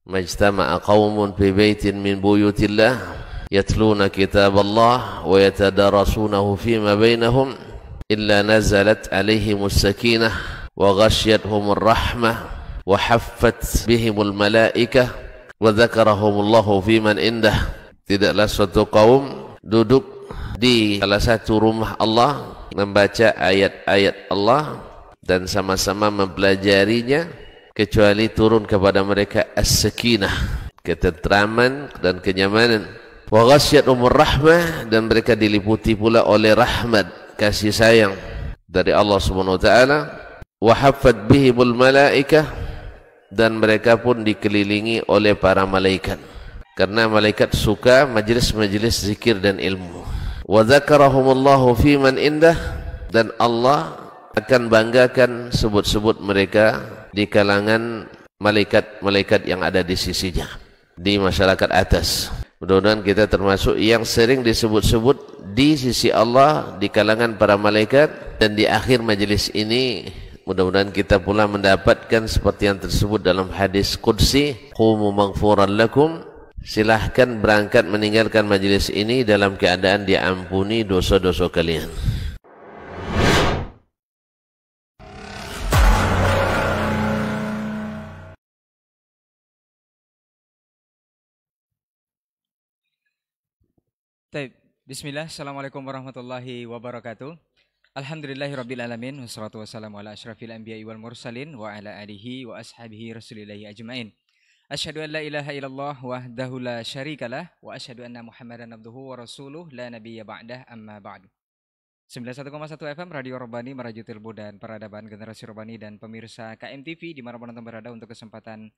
majtama'a qaumun fi baitin min buyutillah yatluna kitaballah wa yatadarasunahu fima bainahum illa nazalat alaihimus sakinah wa ghasyiyatuhumur rahmah wa haffat bihimul malaikah wa dzakarahumullahu fiman indah. Tidaklah suatu kaum duduk di salah satu rumah Allah membaca ayat-ayat Allah dan sama-sama mempelajarinya kecuali turun kepada mereka as-sakinah, ketentraman dan kenyamanan. Wa ghasyiyatuhumur rahmah, dan mereka diliputi pula oleh rahmat, kasih sayang dari Allah Subhanahu wa taala. Wa haffat bihimul malaikah, dan mereka pun dikelilingi oleh para malaikat, karena malaikat suka majlis-majlis zikir dan ilmu. Wa dzakarahumullahu fiman indah, dan Allah akan banggakan sebut-sebut mereka di kalangan malaikat-malaikat yang ada di sisinya, di masyarakat atas. Mudah-mudahan kita termasuk yang sering disebut-sebut di sisi Allah di kalangan para malaikat, dan di akhir majelis ini mudah-mudahan kita pula mendapatkan seperti yang tersebut dalam hadis qudsi, qumu maghfuran lakum, silahkan berangkat meninggalkan majelis ini dalam keadaan diampuni dosa-dosa kalian. Bismillah, Assalamualaikum warahmatullahi wabarakatuh. Alhamdulillahirrabbilalamin, wassalatu wassalamu ala ashrafil anbiya'i wal mursalin wa ala alihi wa ashabihi rasulillahi ajma'in. Asyhadu an la ilaha illallah wahdahu la syarikalah wa asyhadu anna Muhammadan abduhu wa rasuluh la nabiyya ba'dah, amma ba'du. 91,1 FM Radio Rabbani, merajut ilmu dan peradaban generasi Rabbani, dan pemirsa KMTV di mana penonton berada, untuk kesempatan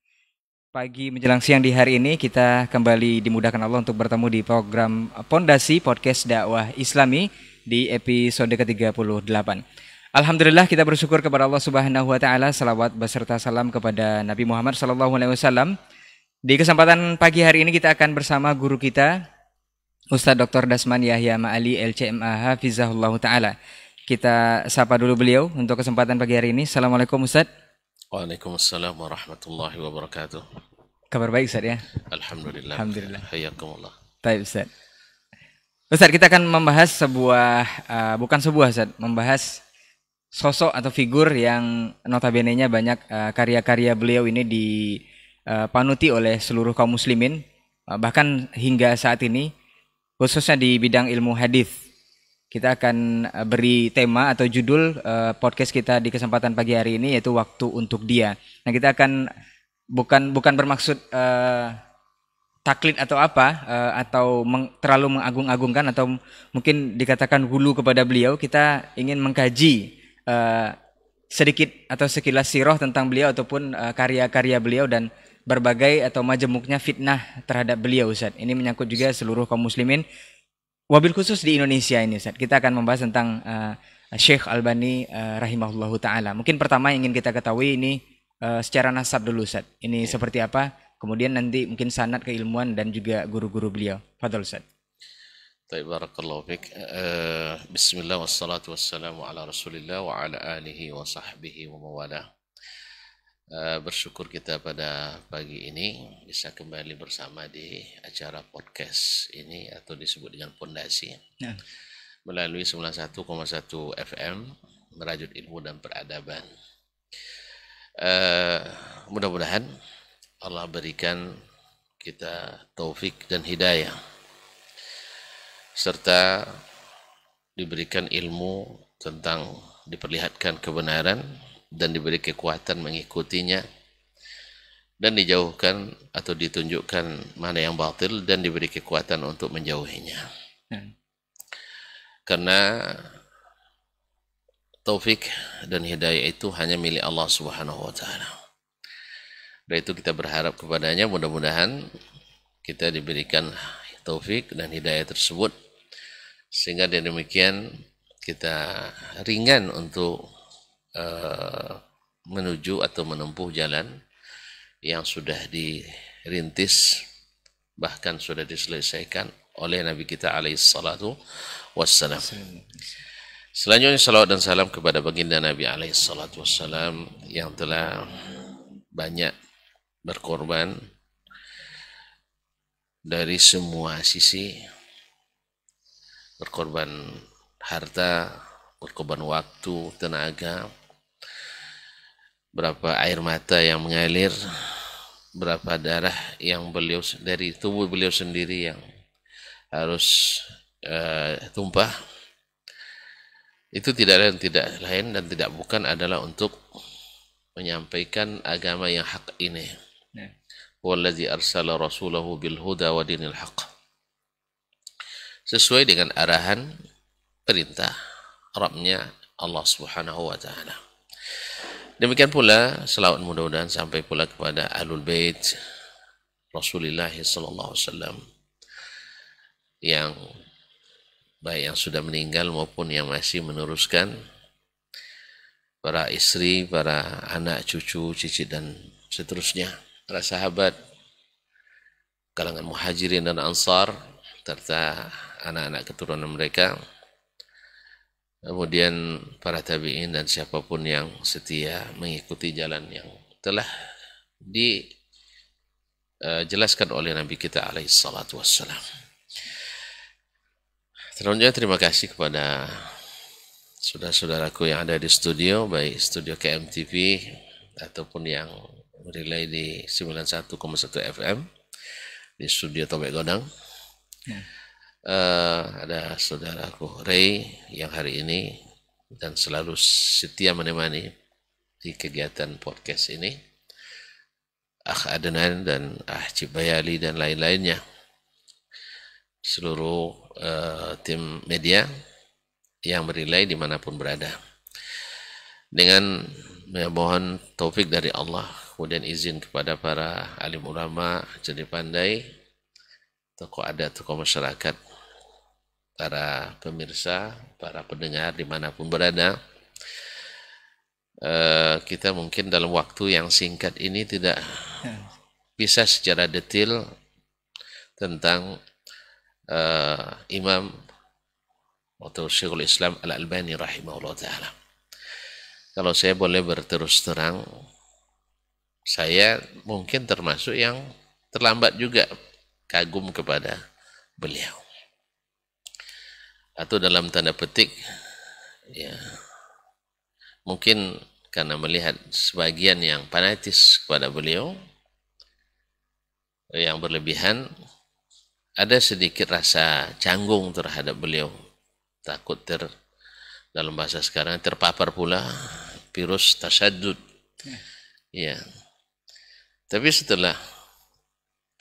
pagi menjelang siang di hari ini kita kembali dimudahkan Allah untuk bertemu di program Pondasi Podcast Dakwah Islami di episode ke-38. Alhamdulillah, kita bersyukur kepada Allah Subhanahu wa taala, salawat beserta salam kepada Nabi Muhammad sallallahu alaihi wasallam. Di kesempatan pagi hari ini kita akan bersama guru kita Ustaz Dr. Dasman Yahya Ma'ali LCMA hafizahullah taala. Kita sapa dulu beliau untuk kesempatan pagi hari ini. Assalamualaikum Ustaz. Waalaikumsalam warahmatullahi wabarakatuh. Kabar baik Ustaz ya? Alhamdulillah. Alhamdulillah. Hayakumullah. Baik Ustaz. Ustaz, kita akan membahas membahas sosok atau figur yang notabene-nya banyak karya-karya beliau ini dipanuti oleh seluruh kaum muslimin, bahkan hingga saat ini, khususnya di bidang ilmu hadis. Kita akan beri tema atau judul podcast kita di kesempatan pagi hari ini, yaitu Waktu Untuk Dia. Nah, kita akan bukan bermaksud taklid atau apa, atau terlalu mengagung-agungkan atau mungkin dikatakan hulu kepada beliau. Kita ingin mengkaji sedikit atau sekilas sirah tentang beliau ataupun karya-karya beliau dan berbagai atau majemuknya fitnah terhadap beliau, Ustaz. Ini menyangkut juga seluruh kaum muslimin, wabil khusus di Indonesia ini, Ustaz. Kita akan membahas tentang Syekh Albani rahimahullahu ta'ala. Mungkin pertama yang ingin kita ketahui ini secara nasab dulu, Ustaz. Ini seperti apa? Kemudian nanti mungkin sanad keilmuan dan juga guru-guru beliau. Fadhal, Ustaz. Baik, barakallahu fiik. Bismillah wassalatu wassalamu ala Rasulillah wa ala alihi wa sahbihi wa mawalah. Bersyukur kita pada pagi ini bisa kembali bersama di acara podcast ini, atau disebut dengan Pondasi, melalui 91,1 FM merajut ilmu dan peradaban. Mudah-mudahan Allah berikan kita taufik dan hidayah, serta diberikan ilmu tentang diperlihatkan kebenaran dan diberi kekuatan mengikutinya, dan dijauhkan atau ditunjukkan mana yang batil dan diberi kekuatan untuk menjauhinya. Karena taufik dan hidayah itu hanya milik Allah Subhanahu wa taala. Dan itu kita berharap kepadanya, mudah-mudahan kita diberikan taufik dan hidayah tersebut, sehingga dengan demikian kita ringan untuk menuju atau menempuh jalan yang sudah dirintis, bahkan sudah diselesaikan oleh Nabi kita alaihi salatu wassalam. Selanjutnya salawat dan salam kepada baginda Nabi alaihi salatu wassalam yang telah banyak berkorban dari semua sisi, berkorban harta, berkorban waktu, tenaga, berapa air mata yang mengalir, berapa darah yang beliau dari tubuh beliau sendiri yang harus tumpah. Itu tidak lain dan tidak bukan adalah untuk menyampaikan agama yang hak ini. Wallazi arsala rasulahu bil huda wa dinil haq. Sesuai dengan arahan perintah Rabbnya Allah Subhanahu wa taala. Demikian pula selawat mudah-mudahan sampai pula kepada Ahlul Bait Rasulullah sallallahu alaihi wasallam yang baik yang sudah meninggal maupun yang masih meneruskan, para istri, para anak, cucu, cicit dan seterusnya, para sahabat, kalangan muhajirin dan ansar, serta anak-anak keturunan mereka, kemudian para tabi'in dan siapapun yang setia mengikuti jalan yang telah dijelaskan oleh Nabi kita alaihi salatu wassalam. Selanjutnya terima kasih kepada saudara-saudaraku yang ada di studio, baik studio KMTV ataupun yang relay di 91,1 FM di studio Tobek Godang. Ada saudaraku Ray yang hari ini dan selalu setia menemani di kegiatan podcast ini, Akh Adnan dan Akh Cibayali dan lain-lainnya, seluruh tim media yang berilai dimanapun berada. Dengan memohon taufik dari Allah, kemudian izin kepada para alim ulama, cerdik pandai, tokoh adat, tokoh masyarakat, para pemirsa, para pendengar dimanapun berada, kita mungkin dalam waktu yang singkat ini tidak bisa secara detail tentang Imam atau Syekhul Islam Al-Albani rahimahullah ta'ala. Kalau saya boleh berterus terang, saya mungkin termasuk yang terlambat juga kagum kepada beliau. Atau dalam tanda petik, ya mungkin karena melihat sebagian yang fanatis kepada beliau, yang berlebihan, ada sedikit rasa canggung terhadap beliau, takut dalam bahasa sekarang terpapar pula virus tasyadud. Ya. Tapi setelah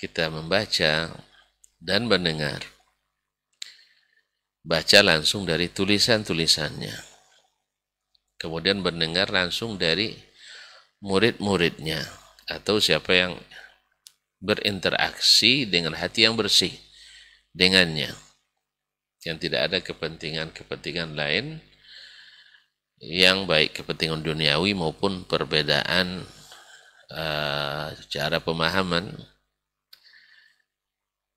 kita membaca dan mendengar, baca langsung dari tulisan-tulisannya, kemudian mendengar langsung dari murid-muridnya atau siapa yang berinteraksi dengan hati yang bersih dengannya, yang tidak ada kepentingan lain yang baik kepentingan duniawi maupun perbedaan cara pemahaman.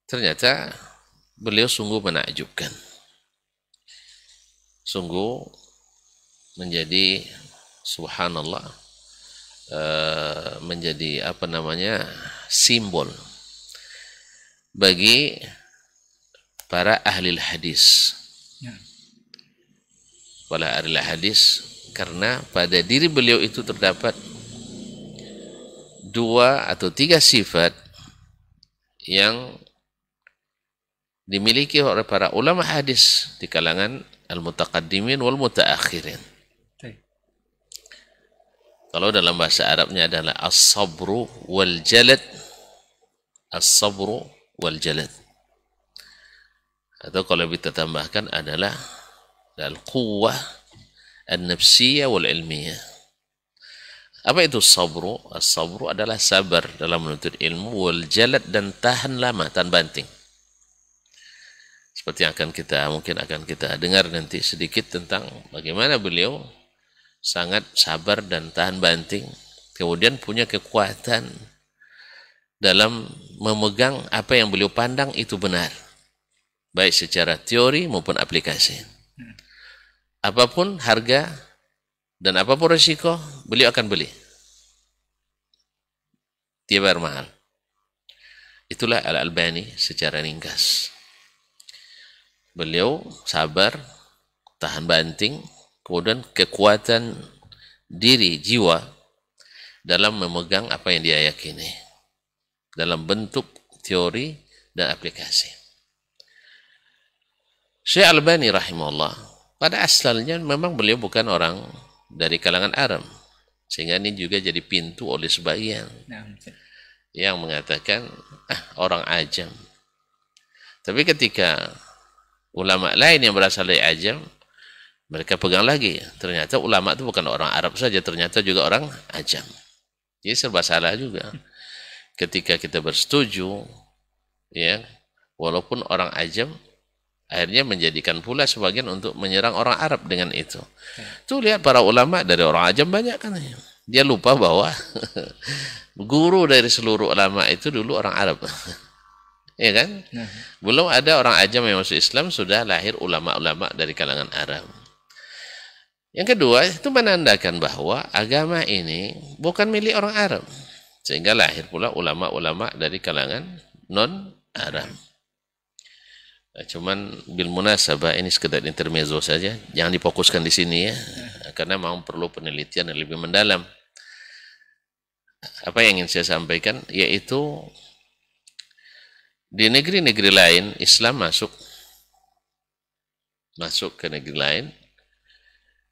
Ternyata beliau sungguh menakjubkan, sungguh menjadi subhanallah, menjadi simbol bagi para ahli hadis. Para ahli hadis, karena pada diri beliau itu terdapat 2 atau 3 sifat yang dimiliki oleh para ulama hadis di kalangan al-mutaqaddimin wal mutaakhirin. Kalau dalam bahasa Arabnya adalah as-sabru wal jalad. As-sabru wal jalad. Atau kalau kita tambahkan adalah al-quwwah an-nafsiyah wal ilmiyah. Apa itu sabru? As-sabru adalah sabar dalam menuntut ilmu, wal jalad dan tahan lama, tahan banting. Seperti yang mungkin akan kita dengar nanti sedikit tentang bagaimana beliau sangat sabar dan tahan banting, kemudian punya kekuatan dalam memegang apa yang beliau pandang itu benar, baik secara teori maupun aplikasi. Apapun harga dan apapun risiko, beliau akan beli. Dia bayar mahal. Itulah Al-Albani secara ringkas. Beliau sabar, tahan banting, kemudian kekuatan diri, jiwa dalam memegang apa yang dia yakini dalam bentuk teori dan aplikasi. Syekh Albani rahimahullah, pada asalnya memang beliau bukan orang dari kalangan Arab, sehingga ini juga jadi pintu oleh sebagian yang mengatakan orang ajam. Tapi ketika ulama lain yang berasal dari ajam, mereka pegang lagi, ternyata ulama itu bukan orang Arab saja, ternyata juga orang ajam. Jadi serba salah juga. Ketika kita bersetuju, ya, walaupun orang ajam, akhirnya menjadikan pula sebagian untuk menyerang orang Arab dengan itu. Tuh lihat para ulama dari orang ajam banyak kan. Dia lupa bahwa guru dari seluruh ulama itu dulu orang Arab. Ya kan? Belum ada orang ajam yang masuk Islam, sudah lahir ulama-ulama dari kalangan Arab. Yang kedua, itu menandakan bahwa agama ini bukan milik orang Arab. Sehingga lahir pula ulama-ulama dari kalangan non-Arab. Nah, cuman bil munasabah ini sekedar intermezzo saja, jangan difokuskan di sini ya, karena memang perlu penelitian yang lebih mendalam. Apa yang ingin saya sampaikan, yaitu di negeri-negeri lain Islam masuk ke negeri lain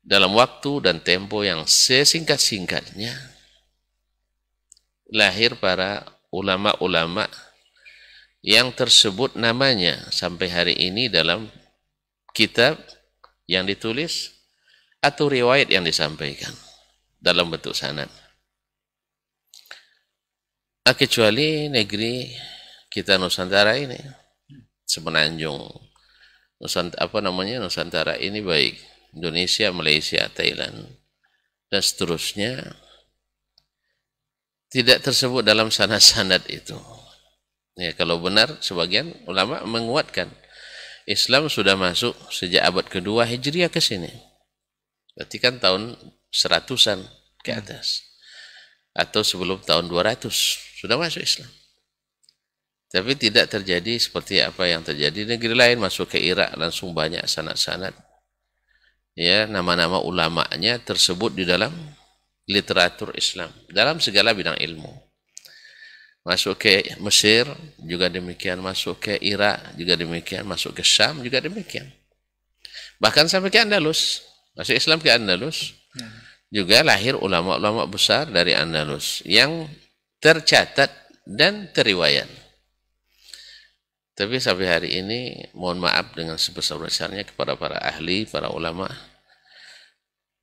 dalam waktu dan tempo yang sesingkat-singkatnya. Lahir para ulama-ulama yang tersebut namanya sampai hari ini dalam kitab yang ditulis atau riwayat yang disampaikan dalam bentuk sanad. Kecuali negeri kita Nusantara ini, semenanjung Nusantara ini, baik Indonesia, Malaysia, Thailand, dan seterusnya, tidak tersebut dalam sanad-sanad itu. Ya, kalau benar, sebagian ulama menguatkan Islam sudah masuk sejak abad kedua Hijriah ke sini. Berarti kan tahun 100-an ke atas. Atau sebelum tahun 200 sudah masuk Islam. Tapi tidak terjadi seperti apa yang terjadi di negeri lain. Masuk ke Irak langsung banyak sanad-sanad. Ya, nama-nama ulamanya tersebut di dalam literatur Islam dalam segala bidang ilmu. Masuk ke Mesir juga demikian, masuk ke Irak juga demikian, masuk ke Syam juga demikian. Bahkan sampai ke Andalus, masuk Islam ke Andalus, juga lahir ulama-ulama besar dari Andalus yang tercatat dan teriwayat. Tapi sampai hari ini, mohon maaf dengan sebesar-besarnya kepada para ahli, para ulama,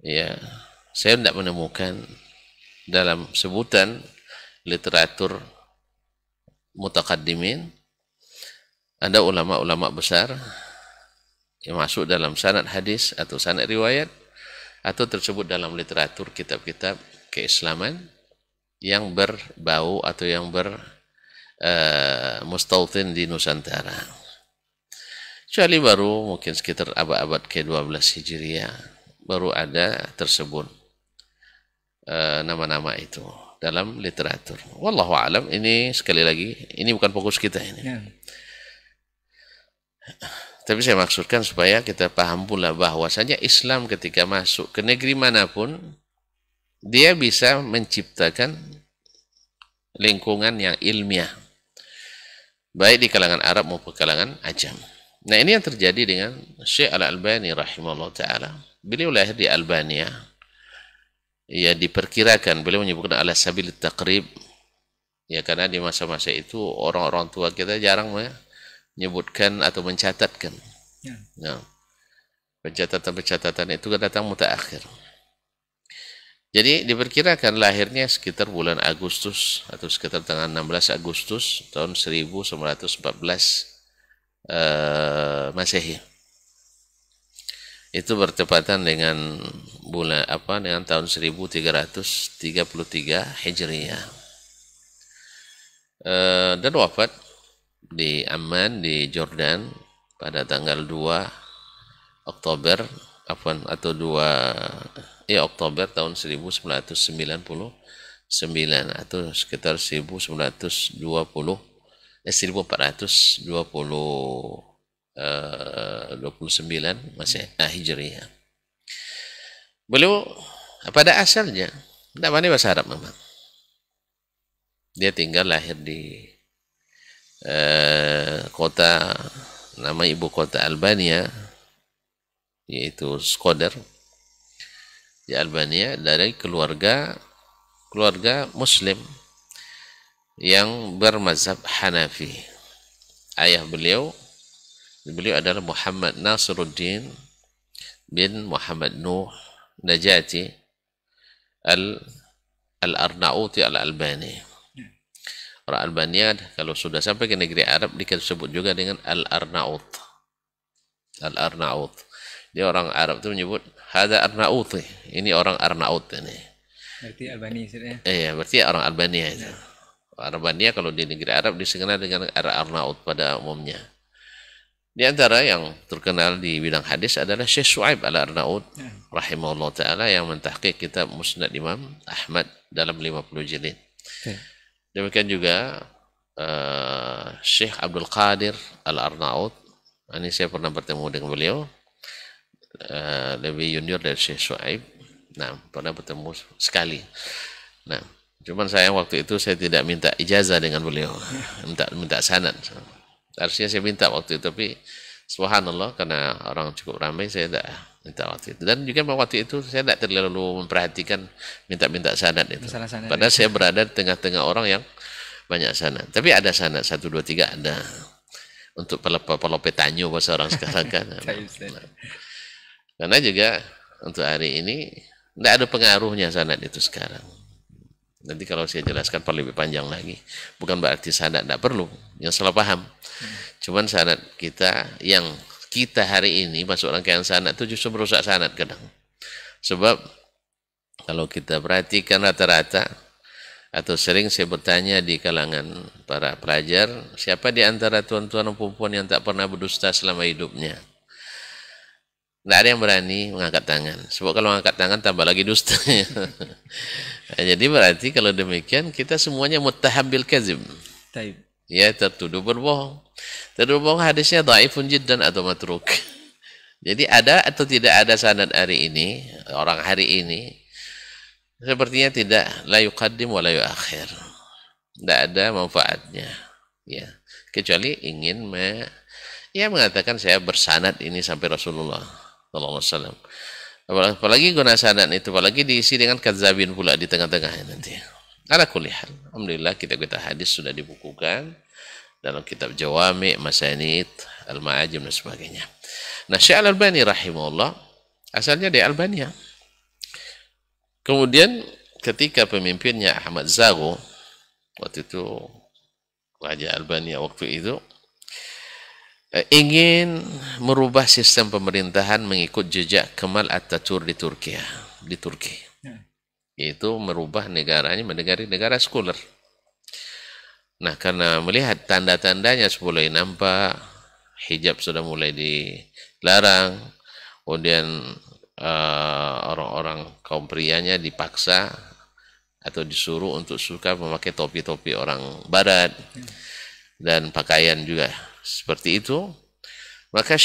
ya, saya tidak menemukan dalam sebutan literatur mutakaddimin ada ulama-ulama besar yang masuk dalam sanad hadis atau sanad riwayat atau tersebut dalam literatur kitab-kitab keislaman yang berbau atau yang mustautin di Nusantara. Kecuali baru mungkin sekitar abad-abad ke-12 Hijriah baru ada tersebut nama-nama itu dalam literatur. Wallahu a'lam, ini sekali lagi ini bukan fokus kita ini. Tapi saya maksudkan supaya kita paham pula bahwasanya Islam ketika masuk ke negeri manapun dia bisa menciptakan lingkungan yang ilmiah, baik di kalangan Arab maupun kalangan Ajam. Nah, ini yang terjadi dengan Syekh Al-Albani rahimahullah ta'ala. Beliau lahir di Albania. Ya, diperkirakan beliau menyebutkan ala sabil taqrib. Ya, karena di masa-masa itu orang-orang tua kita jarang menyebutkan atau mencatatkan. Nah, pencatatan-pencatatan itu datang mutaakhir. Jadi diperkirakan lahirnya sekitar bulan Agustus atau sekitar tanggal 16 Agustus tahun 1914 Masehi. Itu bertepatan dengan dengan tahun 1333 Hijriah. Dan wafat di Amman di Jordan pada tanggal 2 Oktober Oktober tahun 1999 atau sekitar 1929 1429 masih Hijriah. Beliau pada asalnya tidak pandai bahasa Arab memang. Dia tinggal lahir di kota, nama ibu kota Albania, yaitu Skadar di Albania, dari keluarga Muslim yang bermazhab Hanafi. Ayah beliau adalah Muhammad Nasiruddin bin Muhammad Nuh Najati Al-Arnauti Al-Albani. Orang Albania kalau sudah sampai ke negeri Arab disebut juga dengan Al-Arnaut. Al-Arnaut. Dia orang Arab itu menyebut hada Arnauti. Ini orang Arnaut ini. Berarti Albania ya? Iya, berarti orang Albania itu. Albania kalau di negeri Arab dikenal dengan Arnaut pada umumnya. Di antara yang terkenal di bidang hadis adalah Syekh Shu'aib Al-Arnaud rahimahullah ta'ala yang mentahqiq kitab Musnad Imam Ahmad dalam 50 jilid. Demikian juga Syekh Abdul Qadir Al-Arnaud. Ini saya pernah bertemu dengan beliau. Lebih junior dari Syekh Shu'aib. Nah, pernah bertemu sekali. Nah, cuman saya waktu itu saya tidak minta ijazah dengan beliau. Minta sanad. Harusnya saya minta waktu itu, tapi subhanallah karena orang cukup ramai saya tidak minta waktu itu. Dan juga waktu itu saya tidak terlalu memperhatikan minta sanad itu. Padahal saya berada di tengah-tengah orang yang banyak sanad. Tapi ada sanad 1, 2, 3 ada. Untuk pelopetanyo bahasa orang sekarang kan. Karena juga untuk hari ini tidak ada pengaruhnya sanad itu sekarang. Nanti kalau saya jelaskan lebih panjang lagi. Bukan berarti sanad tidak perlu. Yang salah paham. Cuman sanad kita yang kita hari ini masuk rangkaian sanad itu justru merusak sanad kadang. Sebab kalau kita perhatikan rata-rata atau sering saya bertanya di kalangan para pelajar, siapa di antara tuan-tuan dan perempuan yang tak pernah berdusta selama hidupnya? Tidak ada yang berani mengangkat tangan. Sebab kalau mengangkat tangan tambah lagi dusta. Jadi berarti kalau demikian kita semuanya muttaham bil kazib. Ya, tertuduh berbohong. Tertuduh berbohong hadisnya dhaifun jiddan atau matruk. Jadi ada atau tidak ada sanad hari ini, orang hari ini sepertinya tidak la yuqaddim wa la yuakhir. Tidak ada manfaatnya. Ya, kecuali ingin mengatakan saya bersanad ini sampai Rasulullah sallallahu alaihi wasallam. Apalagi guna sanad itu, apalagi diisi dengan kadzabin pula di tengah-tengahnya nanti. Ala kulli hal, alhamdulillah kitab-kitab hadis sudah dibukukan dalam kitab Jawami', Masanid, Al-Ma'ajim dan sebagainya. Nah, Syekh Al-Albani rahimahullah asalnya dari Albania. Kemudian ketika pemimpinnya Ahmad Zago, waktu itu Raja Albania waktu itu ingin merubah sistem pemerintahan mengikut jejak Kemal Atatürk di Turki. Yaitu merubah negaranya menjadi negara sekuler. Nah, karena melihat tanda-tandanya mulai nampak, hijab sudah mulai dilarang, kemudian orang-orang kaum prianya dipaksa atau disuruh untuk suka memakai topi-topi orang barat dan pakaian juga seperti itu, maka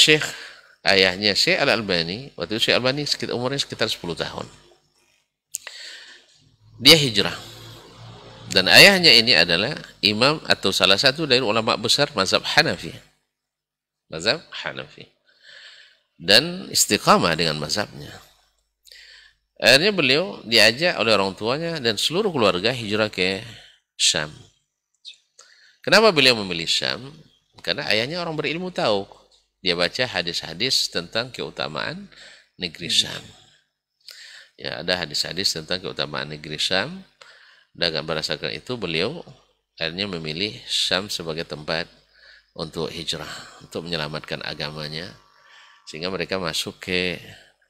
ayahnya Syekh Al-Albani, waktu itu Syekh Al-Albani umurnya sekitar 10 tahun. Dia hijrah. Dan ayahnya ini adalah imam atau salah satu dari ulama besar mazhab Hanafi. Mazhab Hanafi. Dan istiqamah dengan mazhabnya. Akhirnya beliau diajak oleh orang tuanya dan seluruh keluarga hijrah ke Syam. Kenapa beliau memilih Syam? Karena ayahnya orang berilmu tahu. Dia baca hadis-hadis tentang keutamaan negeri Syam. Ya, ada hadis-hadis tentang keutamaan negeri Syam. Dan berdasarkan itu beliau akhirnya memilih Syam sebagai tempat untuk hijrah, untuk menyelamatkan agamanya. Sehingga mereka masuk ke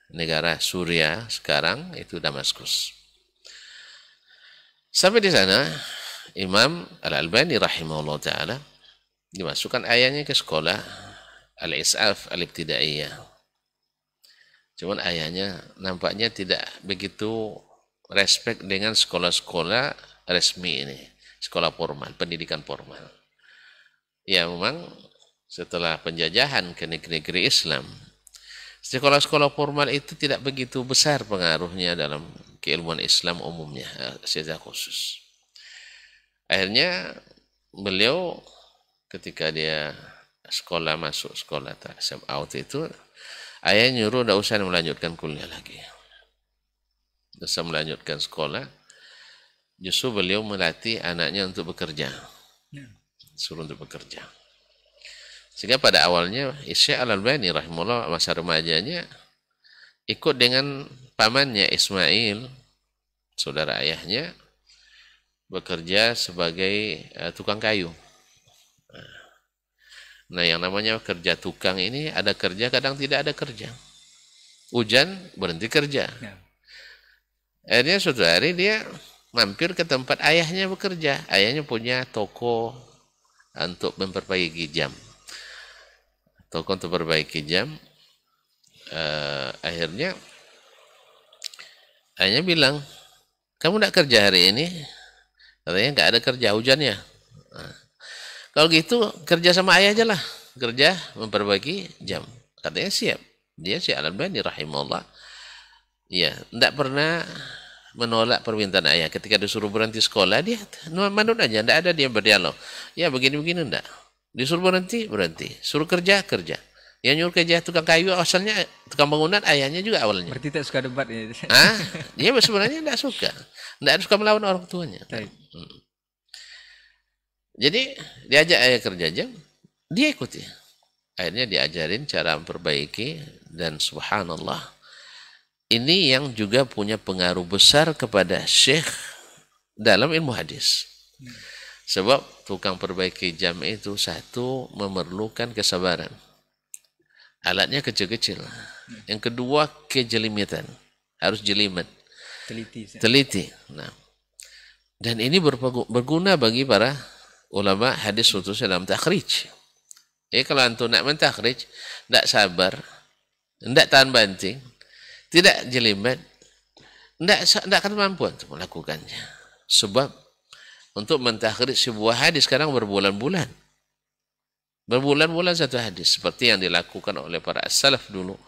negara Suriah sekarang, itu Damaskus. Sampai di sana, Imam Al-Albani rahimahullah ta'ala dimasukkan ayahnya ke sekolah Al-Is'af Al-Ibtidaiyah. Cuman ayahnya nampaknya tidak begitu respect dengan sekolah-sekolah resmi ini, sekolah formal, pendidikan formal. Ya memang setelah penjajahan ke negeri-negeri Islam, sekolah-sekolah formal itu tidak begitu besar pengaruhnya dalam keilmuan Islam umumnya, secara khusus. Akhirnya beliau ketika dia masuk sekolah SMA itu, ayah nyuruh tidak usah melanjutkan kuliah lagi. Tidak usah melanjutkan sekolah. Justru beliau melatih anaknya untuk bekerja. Suruh untuk bekerja. Sehingga pada awalnya Syekh Al-Albani rahimahullah masa remajanya ikut dengan pamannya Ismail, saudara ayahnya, bekerja sebagai tukang kayu. Nah, yang namanya kerja tukang ini ada kerja, kadang tidak ada kerja. Hujan, berhenti kerja. Akhirnya suatu hari dia mampir ke tempat ayahnya bekerja. Ayahnya punya toko untuk memperbaiki jam. Toko untuk memperbaiki jam. Akhirnya ayahnya bilang, kamu tidak kerja hari ini? Katanya nggak ada kerja, hujannya. Kalau gitu kerja sama ayah aja lah, kerja memperbaiki jam. Katanya siap. Dia Syekh Al-Albani rahimahullah, ya, tidak pernah menolak permintaan ayah. Ketika disuruh berhenti sekolah, dia manut aja, tidak ada dia berdialog. Ya begini-begini tidak. Disuruh berhenti, suruh kerja. Yang nyuruh kerja tukang kayu asalnya tukang bangunan, ayahnya juga awalnya. Berarti tak suka debat ini. Dia sebenarnya tidak suka melawan orang tuanya. Jadi diajak ayah kerja jam, dia ikuti. Akhirnya diajarin cara memperbaiki, dan subhanallah, ini yang juga punya pengaruh besar kepada Syekh dalam ilmu hadis. Sebab tukang perbaiki jam itu satu, memerlukan kesabaran. Alatnya kecil-kecil. Yang kedua, kejelimitan. Harus jelimet. Teliti. Nah. Dan ini berguna bagi para ulama hadis khususnya dalam takhrij. Kalau antum nak mentakhrij, tidak sabar, tidak tahan banting, tidak jelimet, tidak akan mampu untuk melakukannya. Sebab untuk mentakhrij sebuah hadis sekarang berbulan-bulan satu hadis, seperti yang dilakukan oleh para as-salaf dulu.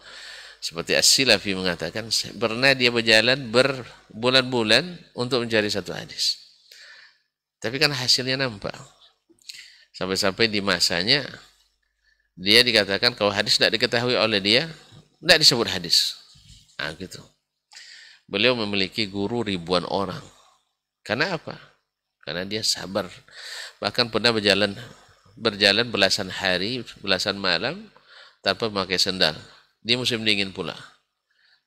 Seperti As-Silafi mengatakan, pernah dia berjalan berbulan-bulan untuk mencari satu hadis. Tapi kan hasilnya nampak. Sampai-sampai di masanya, dia dikatakan kalau hadis tidak diketahui oleh dia, tidak disebut hadis. Gitu. Beliau memiliki guru ribuan orang. Karena apa? Karena dia sabar. Bahkan pernah berjalan belasan hari, belasan malam, tanpa memakai sendal. Di musim dingin pula.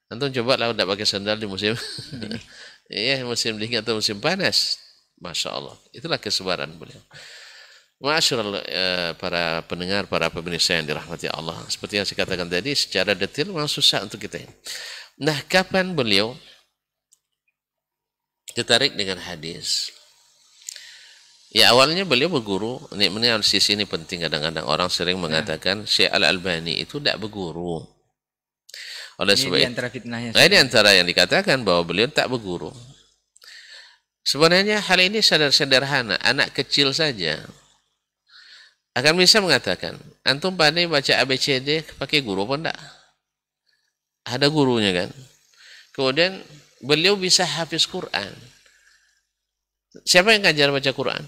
Antum coba lah tidak pakai sendal di musim musim dingin atau musim panas. Masya Allah, itulah kesabaran beliau. Masyaallah, para pendengar, para pemirsa yang dirahmati Allah, seperti yang saya katakan tadi, secara detail memang susah untuk kita. Nah, kapan beliau tertarik dengan hadis? Ya, awalnya beliau berguru. Ini sisi ini penting. Kadang-kadang orang sering mengatakan Syekh Al-Albani itu tidak berguru. Oleh sebab itu, ini antara yang dikatakan bahwa beliau tak berguru. Sebenarnya hal ini sederhana, anak kecil saja akan bisa mengatakan, antum pandai baca ABCD pakai guru apa enggak? Ada gurunya kan? Kemudian beliau bisa hafiz Quran. Siapa yang ngajar baca Quran?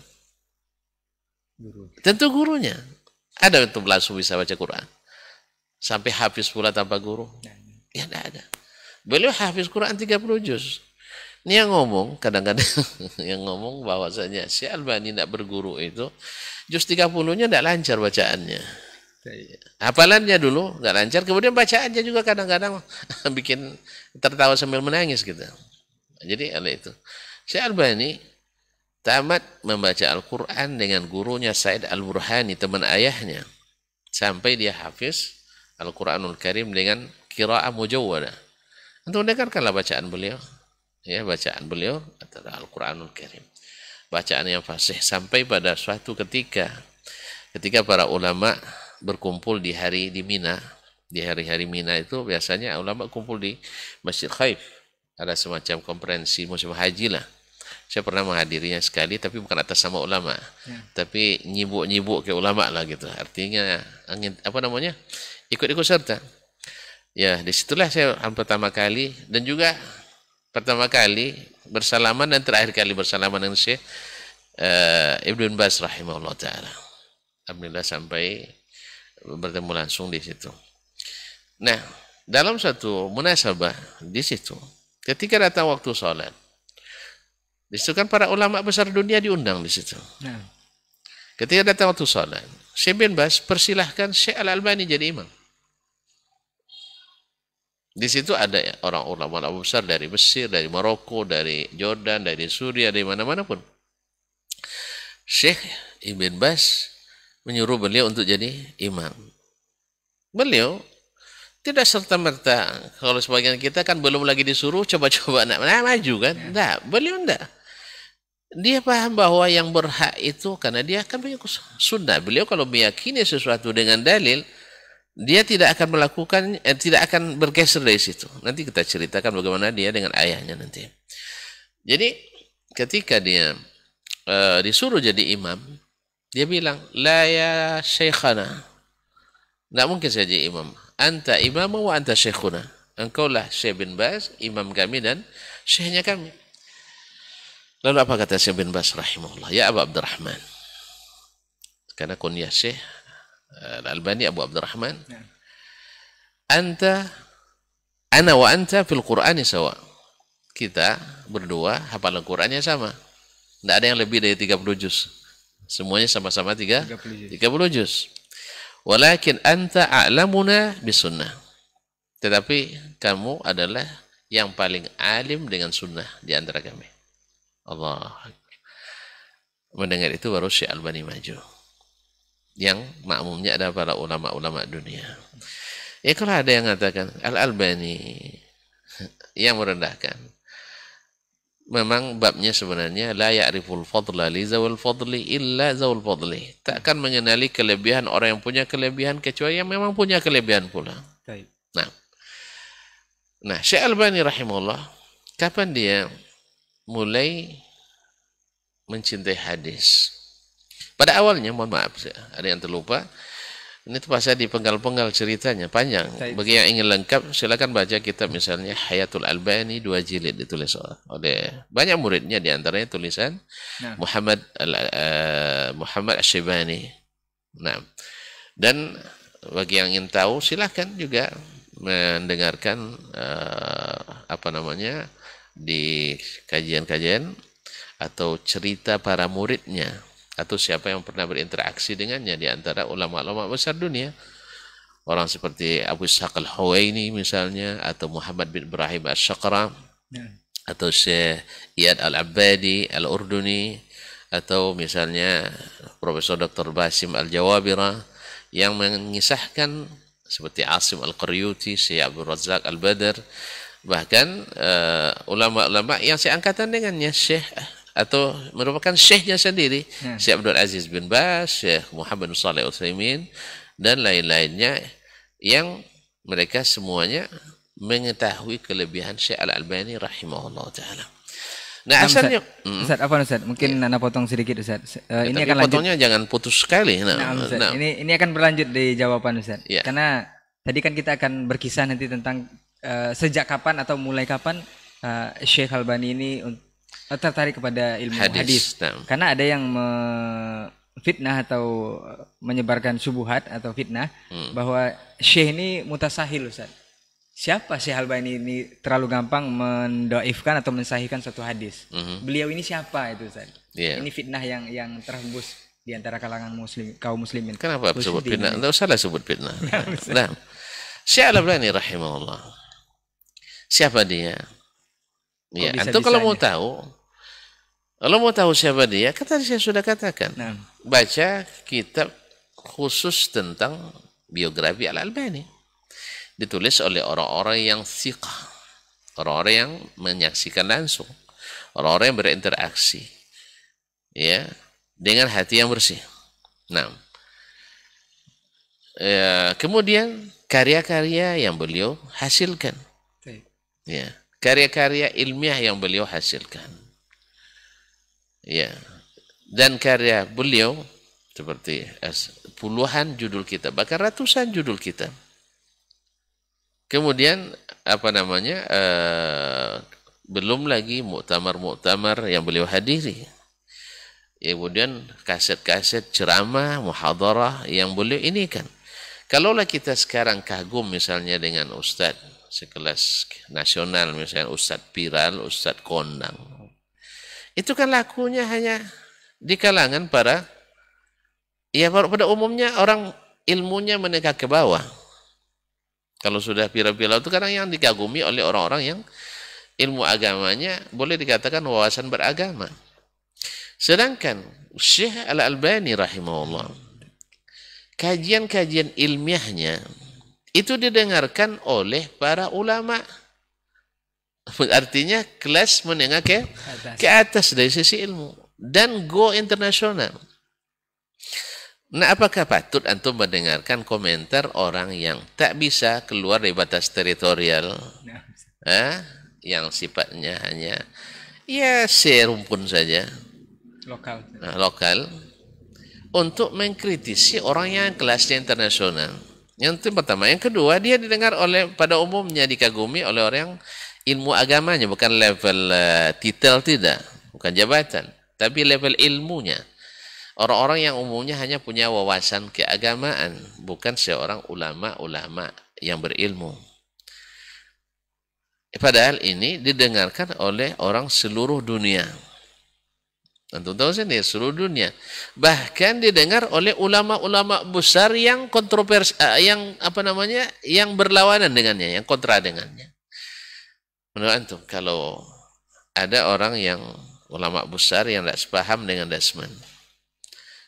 Tentu gurunya. Ada untuk langsung bisa baca Quran sampai hafiz pula tanpa guru? Ya tidak ada. Beliau hafiz Quran 30 juz. Ini yang ngomong, kadang-kadang yang ngomong bahwasanya Syekh Albani tidak berguru itu, juz 30-nya tidak lancar bacaannya. Hafalannya dulu nggak lancar, kemudian bacaannya juga kadang-kadang bikin tertawa sambil menangis gitu. Jadi oleh itu, Syekh Albani tamat membaca Al-Quran dengan gurunya Said Al-Burhani, teman ayahnya, sampai dia hafiz Al-Quranul Karim dengan qiraah mujawwadah. Untuk mendengarkanlah bacaan beliau. Ya, bacaan beliau adalah Al-Quranul Karim. Bacaan yang fasih, sampai pada suatu ketika para ulama berkumpul di Mina. Di hari-hari Mina itu biasanya ulama kumpul di Masjid Khaif. Ada semacam konferensi musim haji lah. Saya pernah menghadirinya sekali, tapi bukan atas nama ulama, tapi nyibuk-nyibuk ke ulama lah gitu. Artinya apa namanya, ikut-ikut serta. Ya, disitulah saya pertama kali, dan juga pertama kali bersalaman dan terakhir kali bersalaman dengan Syekh Ibn Baz rahimahullah taala. Alhamdulillah sampai bertemu langsung di situ. Nah, dalam satu munasabah di situ, ketika datang waktu sholat, di situ kan para ulama besar dunia diundang di situ. Ketika datang waktu sholat, Syekh bin Baz persilahkan Syekh Al-Albani jadi imam. Di situ ada orang ulama besar dari Mesir, dari Maroko, dari Jordan, dari Suriah, dari mana-mana pun. Syekh Ibn Baz menyuruh beliau untuk jadi imam. Beliau tidak serta-merta, kalau sebagian kita kan belum lagi disuruh, coba-coba nak maju kan. Enggak, beliau enggak. Dia paham bahwa yang berhak itu karena dia akan mengikut sunnah. Beliau kalau meyakini sesuatu dengan dalil, dia tidak akan melakukan, tidak akan bergeser dari situ. Nanti kita ceritakan bagaimana dia dengan ayahnya nanti. Jadi ketika dia disuruh jadi imam, dia bilang, la ya syekhana, tidak mungkin saya jadi imam. Anta imamu wa anta syekhuna. Engkaulah Syekh bin Baz, imam kami dan syekhnya kami. Lalu apa kata Syekh bin Baz rahimahullah? Ya Abu Abdurrahman. Karena kunyah Syekh Al-Albani Abu Abdurrahman. Ana wa anta fil Qur'ani sawa. Kita berdua hafalan Qur'annya sama. Tidak ada yang lebih dari 30 juz. Semuanya sama-sama 30 juz. Walakin anta a'lamuna bisunnah. Tetapi kamu adalah yang paling alim dengan sunnah di antara kami. Allah. Mendengar itu baru Syekh Albani maju. Yang makmumnya ada para ulama-ulama dunia. Ya kalau ada yang mengatakan Al-Albani yang merendahkan, memang babnya sebenarnya la ya'riful fadla li zawil fadli illa zawil fadli. Tak akan mengenali kelebihan orang yang punya kelebihan kecuali yang memang punya kelebihan pula. Nah, Syekh Albani rahimahullah, kapan dia mulai mencintai hadis? Pada awalnya, mohon maaf, ada yang terlupa. Ini tuh pasal di penggal-penggal ceritanya, panjang. Bagi yang ingin lengkap, silakan baca kitab misalnya Hayatul Albani 2 jilid, ditulis oleh banyak muridnya, di antaranya tulisan Muhammad Ash-Shaybani. Nah, dan bagi yang ingin tahu, silakan juga mendengarkan di kajian-kajian atau cerita para muridnya, atau siapa yang pernah berinteraksi dengannya di antara ulama-ulama besar dunia. Orang seperti Abu Ishaq Al-Huwaini misalnya, atau Muhammad bin Ibrahim Asy-Syaqra, atau Syekh Iyad Al-Abbadi Al-Urduni, atau misalnya Profesor Dr. Basim Al-Jawabira yang mengisahkan, seperti Asim Al-Qaryuti, Syekh Abdul Razak Al-Badr, bahkan ulama-ulama yang seangkatan dengannya, Syekh atau merupakan syekhnya sendiri, Syekh Abdul Aziz bin Baz, Syekh Muhammad Shalih Utsaimin, dan lain-lainnya, yang mereka semuanya mengetahui kelebihan Syekh Al-Albani rahimahullah ta'ala. Nah, asalnya Ustaz, Ustaz? Mungkin Nana potong sedikit, Ustaz. Ini akan potongnya lanjut. Jangan putus sekali. Ustaz. Ini akan berlanjut di jawaban, Ustaz. Karena tadi kan kita akan berkisah nanti tentang sejak kapan atau mulai kapan Syekh Albani ini tertarik kepada ilmu hadis. Karena ada yang fitnah atau menyebarkan syubhat atau fitnah bahwa Syekh ini mutasahil, Ustaz. Siapa Syekh Albani ini terlalu gampang mendoifkan atau mensahihkan suatu hadis? Beliau ini siapa itu, Ustaz? Ini fitnah yang terhembus di antara kalangan kaum muslimin. Kenapa sebut fitnah? Tidak usahlah sebut fitnah. Nah, Syekh Albani rahimahullah. Siapa dia? Ya, antum kalau mau tahu siapa dia, kata saya sudah katakan. Baca kitab khusus tentang biografi Al-Albani. Ditulis oleh orang-orang yang thiqah, orang-orang yang menyaksikan langsung, orang-orang yang berinteraksi, ya, dengan hati yang bersih. Nah, kemudian karya-karya yang beliau hasilkan, ya, karya-karya ilmiah yang beliau hasilkan. Ya. Dan karya beliau seperti puluhan judul kitab, bahkan ratusan judul kitab. Kemudian apa namanya? Belum lagi muktamar-muktamar yang beliau hadiri. Kemudian kaset-kaset ceramah, muhadarah yang beliau ini kan. Kalaulah kita sekarang kagum misalnya dengan ustadz sekelas nasional, misalnya Ustadz Piral, Ustadz Kondang. Itu kan lakunya hanya di kalangan para, ya pada umumnya orang ilmunya menengah ke bawah. Kalau sudah Piral-Piral itu kadang yang dikagumi oleh orang-orang yang ilmu agamanya boleh dikatakan wawasan beragama. Sedangkan Syekh Al-Albani rahimahullah, kajian-kajian ilmiahnya itu didengarkan oleh para ulama. Artinya kelas menengah ke atas dari sisi ilmu. Dan go internasional. Nah, apakah patut antum mendengarkan komentar orang yang tak bisa keluar dari batas teritorial? Yang sifatnya hanya ya serumpun saja. Lokal. Untuk mengkritisi orang yang kelasnya internasional. Yang itu pertama. Yang kedua, dia didengar oleh pada umumnya dikagumi oleh orang yang ilmu agamanya, bukan level titel, tidak, bukan jabatan, tapi level ilmunya. Orang-orang yang umumnya hanya punya wawasan keagamaan, bukan seorang ulama-ulama yang berilmu. Padahal ini didengarkan oleh orang seluruh dunia. Antum tahu sendiri, seluruh dunia. Bahkan didengar oleh ulama-ulama besar yang kontroversial, yang berlawanan dengannya, yang kontra dengannya. Menurut antum, kalau ada orang yang ulama besar yang tidak sepaham dengan Dasman,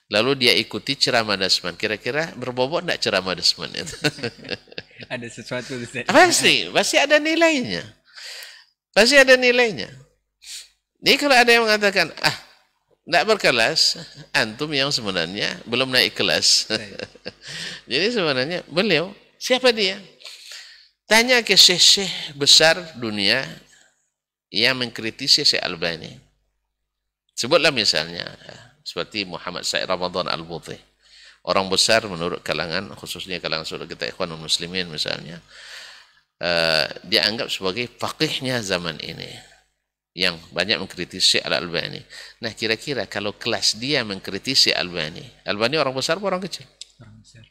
lalu dia ikuti ceramah Dasman, kira-kira berbobot tidak ceramah Dasman itu? Ada sesuatu. Pasti ada nilainya. Pasti ada nilainya. Jadi kalau ada yang mengatakan, tidak berkelas, antum yang sebenarnya belum naik kelas. Jadi sebenarnya beliau, siapa dia? Tanya ke syekh-syekh besar dunia yang mengkritisi Syekh Albani. Sebutlah misalnya, seperti Muhammad Said Ramadan Al-Buti. Orang besar menurut kalangan, khususnya kalangan saudara kita Ikhwanul Muslimin misalnya, dianggap sebagai faqihnya zaman ini. Yang banyak mengkritisi Al-Albani. Nah, kira-kira kalau kelas dia mengkritisi Albani orang besar atau orang kecil? Orang besar.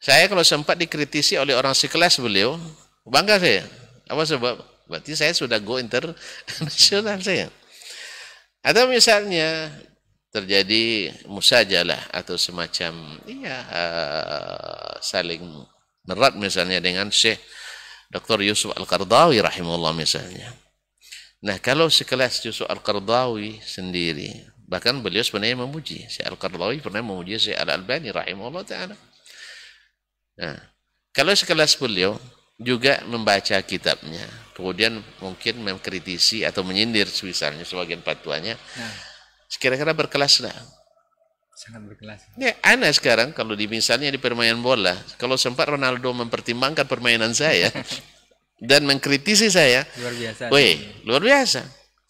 Saya kalau sempat dikritisi oleh orang sekelas beliau, bangga saya. Apa sebab? Berarti saya sudah go internasional saya. Atau misalnya terjadi musajalah atau semacam saling merat misalnya dengan Syekh Dr. Yusuf Al-Qardawi rahimahullah misalnya. Nah, kalau sekelas Yusuf Al-Qardawi sendiri, bahkan beliau sebenarnya memuji, Syekh Al-Qardawi pernah memuji Syekh Al-Albani rahimahullah ta'ala. Nah, kalau sekelas beliau juga membaca kitabnya, kemudian mungkin mengkritisi atau menyindir misalnya sebagian fatwanya, kira-kira berkelas lah. Sangat berkelas. Ya, ana sekarang kalau misalnya di permainan bola, kalau sempat Ronaldo mempertimbangkan permainan saya dan mengkritisi saya, luar biasa.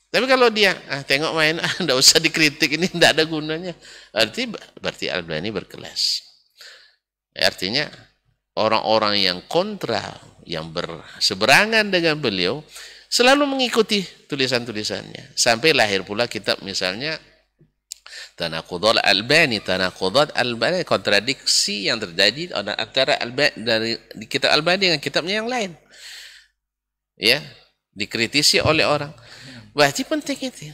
Tapi kalau dia tengok main, enggak usah dikritik, ini enggak ada gunanya. Berarti Albani berkelas. Artinya orang-orang yang kontra, yang berseberangan dengan beliau, selalu mengikuti tulisan-tulisannya. Sampai lahir pula kitab misalnya Tanaqudat Albani, kontradiksi yang terjadi antara Albani dari kitab Albani dengan kitabnya yang lain. Ya, dikritisi oleh orang. Berarti penting itu.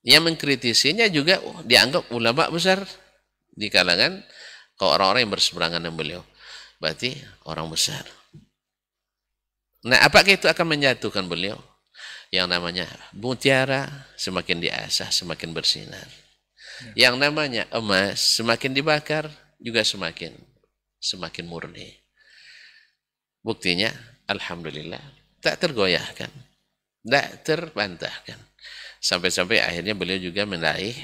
Yang mengkritisinya juga dianggap ulama besar di kalangan orang-orang yang berseberangan dengan beliau. Berarti orang besar. Nah, apakah itu akan menjatuhkan beliau? Yang namanya mutiara semakin diasah, semakin bersinar. Yang namanya emas semakin dibakar juga semakin murni. Buktinya, alhamdulillah, tak tergoyahkan, tak terbantahkan. Sampai-sampai akhirnya beliau juga meraih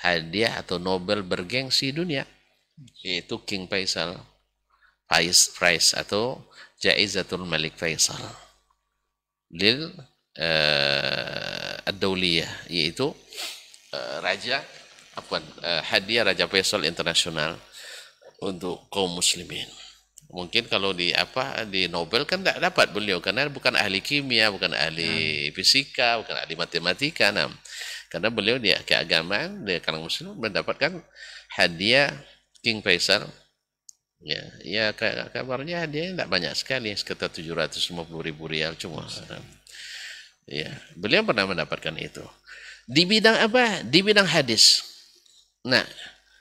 hadiah atau Nobel bergengsi dunia, yaitu King Faisal Prize atau Jaizatul Malik Faisal lil ad-Dauliyah, yaitu hadiah Raja Faisal Internasional untuk kaum muslimin. Mungkin kalau di Nobel kan tidak dapat beliau karena bukan ahli kimia, bukan ahli fisika, bukan ahli matematika. Nah, karena beliau di keagamaan di kalangan muslim mendapatkan hadiah King Faisal. Ya kabarnya hadiahnya tidak banyak sekali, sekitar 750.000 rial cuma. Ya, beliau pernah mendapatkan itu. Di bidang apa? Di bidang hadis. Nah,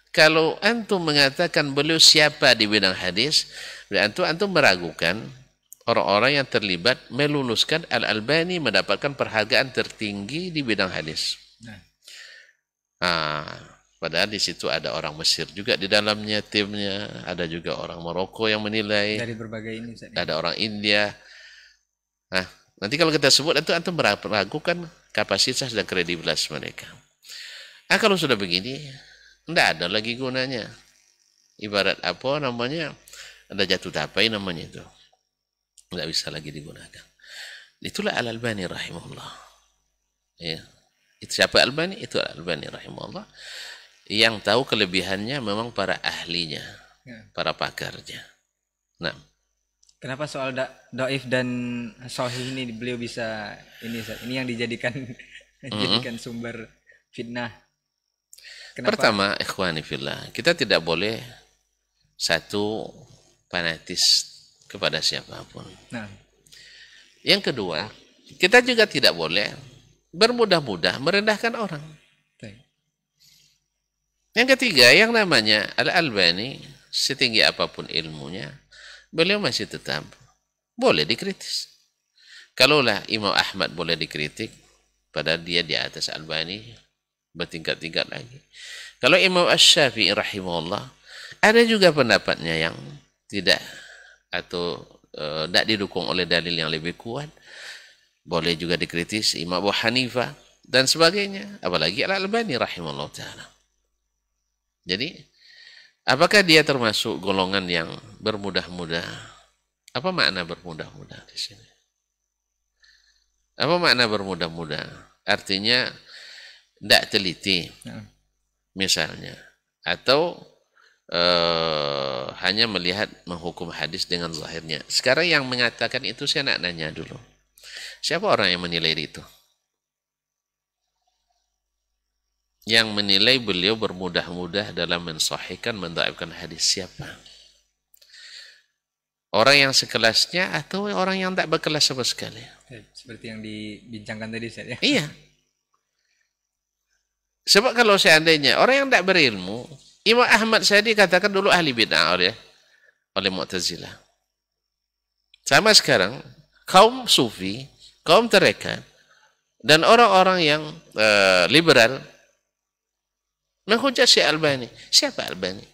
kalau antum mengatakan beliau siapa di bidang hadis, antum meragukan orang-orang yang terlibat meluluskan Al-Albani mendapatkan penghargaan tertinggi di bidang hadis. Padahal di situ ada orang Mesir juga di dalamnya timnya, ada juga orang Maroko yang menilai. Dari berbagai ini. Ada orang India. Nah, nanti kalau kita sebut itu antum meragukan kapasitas dan kredibilitas mereka. Kalau sudah begini, tidak ada lagi gunanya. Ibarat ada jatuh tapai namanya itu. Tidak bisa lagi digunakan. Itulah Al-Albani rahimahullah. Ya. Itu siapa Al-Albani? Itu Al-Albani rahimahullah. Yang tahu kelebihannya memang para ahlinya, para pakarnya. Nah, kenapa soal doif dan sahih ini beliau bisa ini yang dijadikan jadikan sumber fitnah? Kenapa? Pertama, ikhwani fillah, kita tidak boleh satu fanatis kepada siapapun. Yang kedua, kita juga tidak boleh bermudah-mudah merendahkan orang. Yang ketiga, yang namanya Al-Albani, setinggi apapun ilmunya, beliau masih tetap boleh dikritis. Kalaulah Imam Ahmad boleh dikritik, padahal dia di atas Albani, bertingkat-tingkat lagi. Kalau Imam Asy-Syafi'i rahimahullah, ada juga pendapatnya yang tidak atau tidak didukung oleh dalil yang lebih kuat, boleh juga dikritis. Imam Abu Hanifah dan sebagainya, apalagi Al-Albani rahimahullah ta'ala. Jadi, apakah dia termasuk golongan yang bermudah-mudah? Apa makna bermudah-mudah di sini? Apa makna bermudah-mudah? Artinya tidak teliti, misalnya, atau hanya melihat menghukum hadis dengan zahirnya. Sekarang yang mengatakan itu saya nak nanya dulu, siapa orang yang menilai itu? Yang menilai beliau bermudah-mudah dalam mensahihkan, mendhaifkan hadis, siapa? Orang yang sekelasnya atau orang yang tak berkelas sama sekali? Seperti yang dibincangkan tadi, Ustaz, ya? Iya. Sebab kalau seandainya orang yang tak berilmu, Imam Ahmad saya dikatakan dulu ahli bid'ah oleh Mu'tazilah. Sama sekarang, kaum sufi, kaum tarekat, dan orang-orang yang liberal menghujat Syekh Albani. Siapa Albani?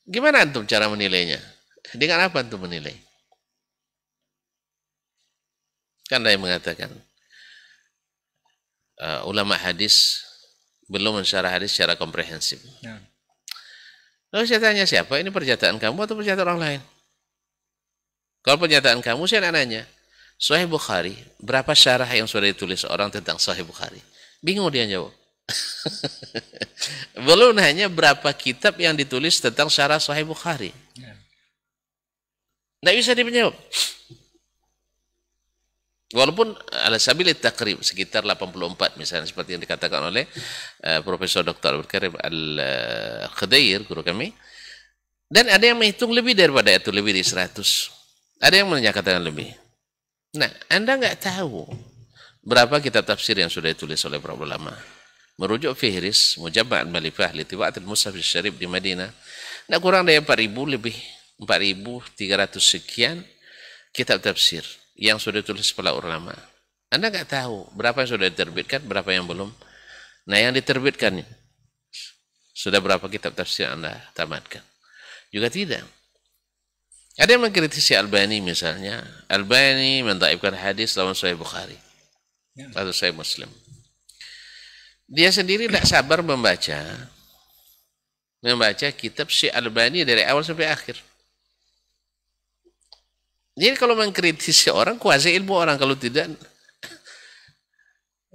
Gimana antum cara menilainya? Dengan apa antum menilai? Kan ada yang mengatakan ulama hadis belum mensyarah hadis secara komprehensif. Lalu saya tanya, siapa? Ini pernyataan kamu atau pernyataan orang lain? Kalau pernyataan kamu, saya nak nanya, Sahih Bukhari, berapa syarah yang sudah ditulis orang tentang Sahih Bukhari? Bingung dia jawab. Belum nanya berapa kitab yang ditulis tentang syarah Sahih Bukhari. Tidak bisa dijawab. Walaupun ala sabil takrib sekitar 84 misalnya, seperti yang dikatakan oleh Profesor Dr. Abdul Karim Al-Khudair, guru kami. Dan ada yang menghitung lebih daripada itu, lebih dari 100. Ada yang menyatakan lebih. Nah, Anda nggak tahu berapa kitab tafsir yang sudah ditulis oleh para ulama. Merujuk Fihris Mujamma' al-Malifah li Tibaat al-Mushaf al-Syarif di Madinah, tidak kurang dari 4.000 lebih, 4.300 sekian kitab tafsir yang sudah ditulis para ulama. Anda nggak tahu berapa yang sudah diterbitkan, berapa yang belum. Nah, yang diterbitkan sudah berapa kitab tafsir Anda tamatkan? Juga tidak. Ada yang mengkritisi Albani misalnya. Albani mendhaifkan hadis dalam Sahih Bukhari atau Sahih Muslim. Dia sendiri tidak sabar membaca kitab Syekh Albani dari awal sampai akhir. Jadi kalau mengkritisi orang, kuasai ilmu orang. Kalau tidak,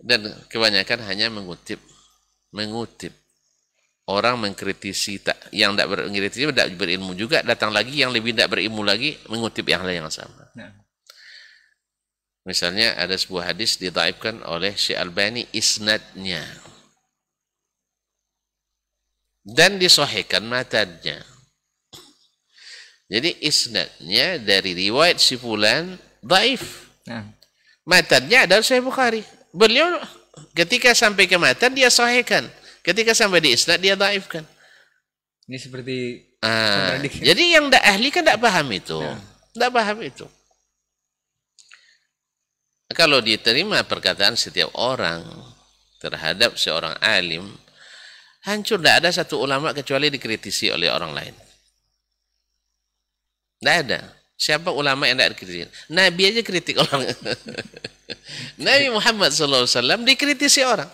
Dan kebanyakan hanya mengutip. Orang mengkritisi yang tidak mengkritisi, tidak berilmu juga, datang lagi yang lebih tidak berilmu lagi mengutip yang lain yang sama. Misalnya ada sebuah hadis didhaifkan oleh Syekh Albani isnadnya dan disahihkan matadnya. Jadi isnadnya dari riwayat si fulan dhaif. Matadnya adalah Sahih Bukhari. Beliau ketika sampai ke matan dia sahihkan. Ketika sampai di isnad dia dhaifkan. Ini seperti kontradiksi. Jadi yang tidak ahli kan tidak paham itu. Tidak paham itu. Kalau diterima perkataan setiap orang terhadap seorang alim, hancur. Tidak ada satu ulama kecuali dikritisi oleh orang lain. Tidak ada. Siapa ulama yang tidak dikritisi? Nabi aja kritik orang. Nabi Muhammad SAW dikritisi orang.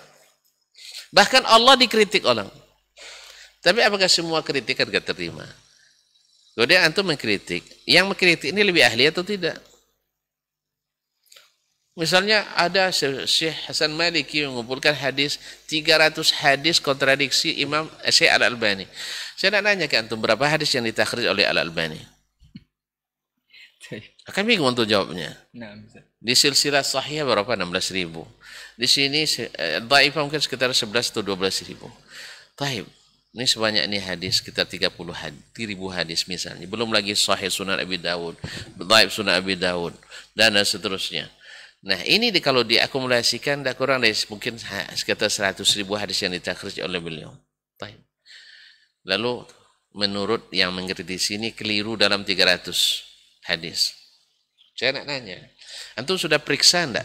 Bahkan Allah dikritik orang. Tapi apakah semua kritikan gak terima? Kemudian antum mengkritik. Yang mengkritik ini lebih ahli atau tidak? Misalnya ada Syekh Hasan Maliki mengumpulkan hadis 300 hadis kontradiksi Imam Syekh Al-Albani. Saya nak nanya ke antum berapa hadis yang ditakhrij oleh Al-Albani? Akan bingung untuk jawabnya. Di silsilah sahih berapa? 16.000. Di sini dhaifah mungkin sekitar 11 atau 12.000. Taib. Ini sebanyak ini hadis sekitar 30 ribu hadis misalnya. Belum lagi sahih Sunan Abi Dawud, dhaif Sunan Abi Dawud dan seterusnya. Nah, ini kalau diakumulasikan tidak kurang dari mungkin sekitar 100.000 hadis yang ditakhrij oleh beliau. Taib. Lalu menurut yang mengkritisi ini keliru dalam 300 hadis. Saya nak nanya, antum sudah periksa enggak?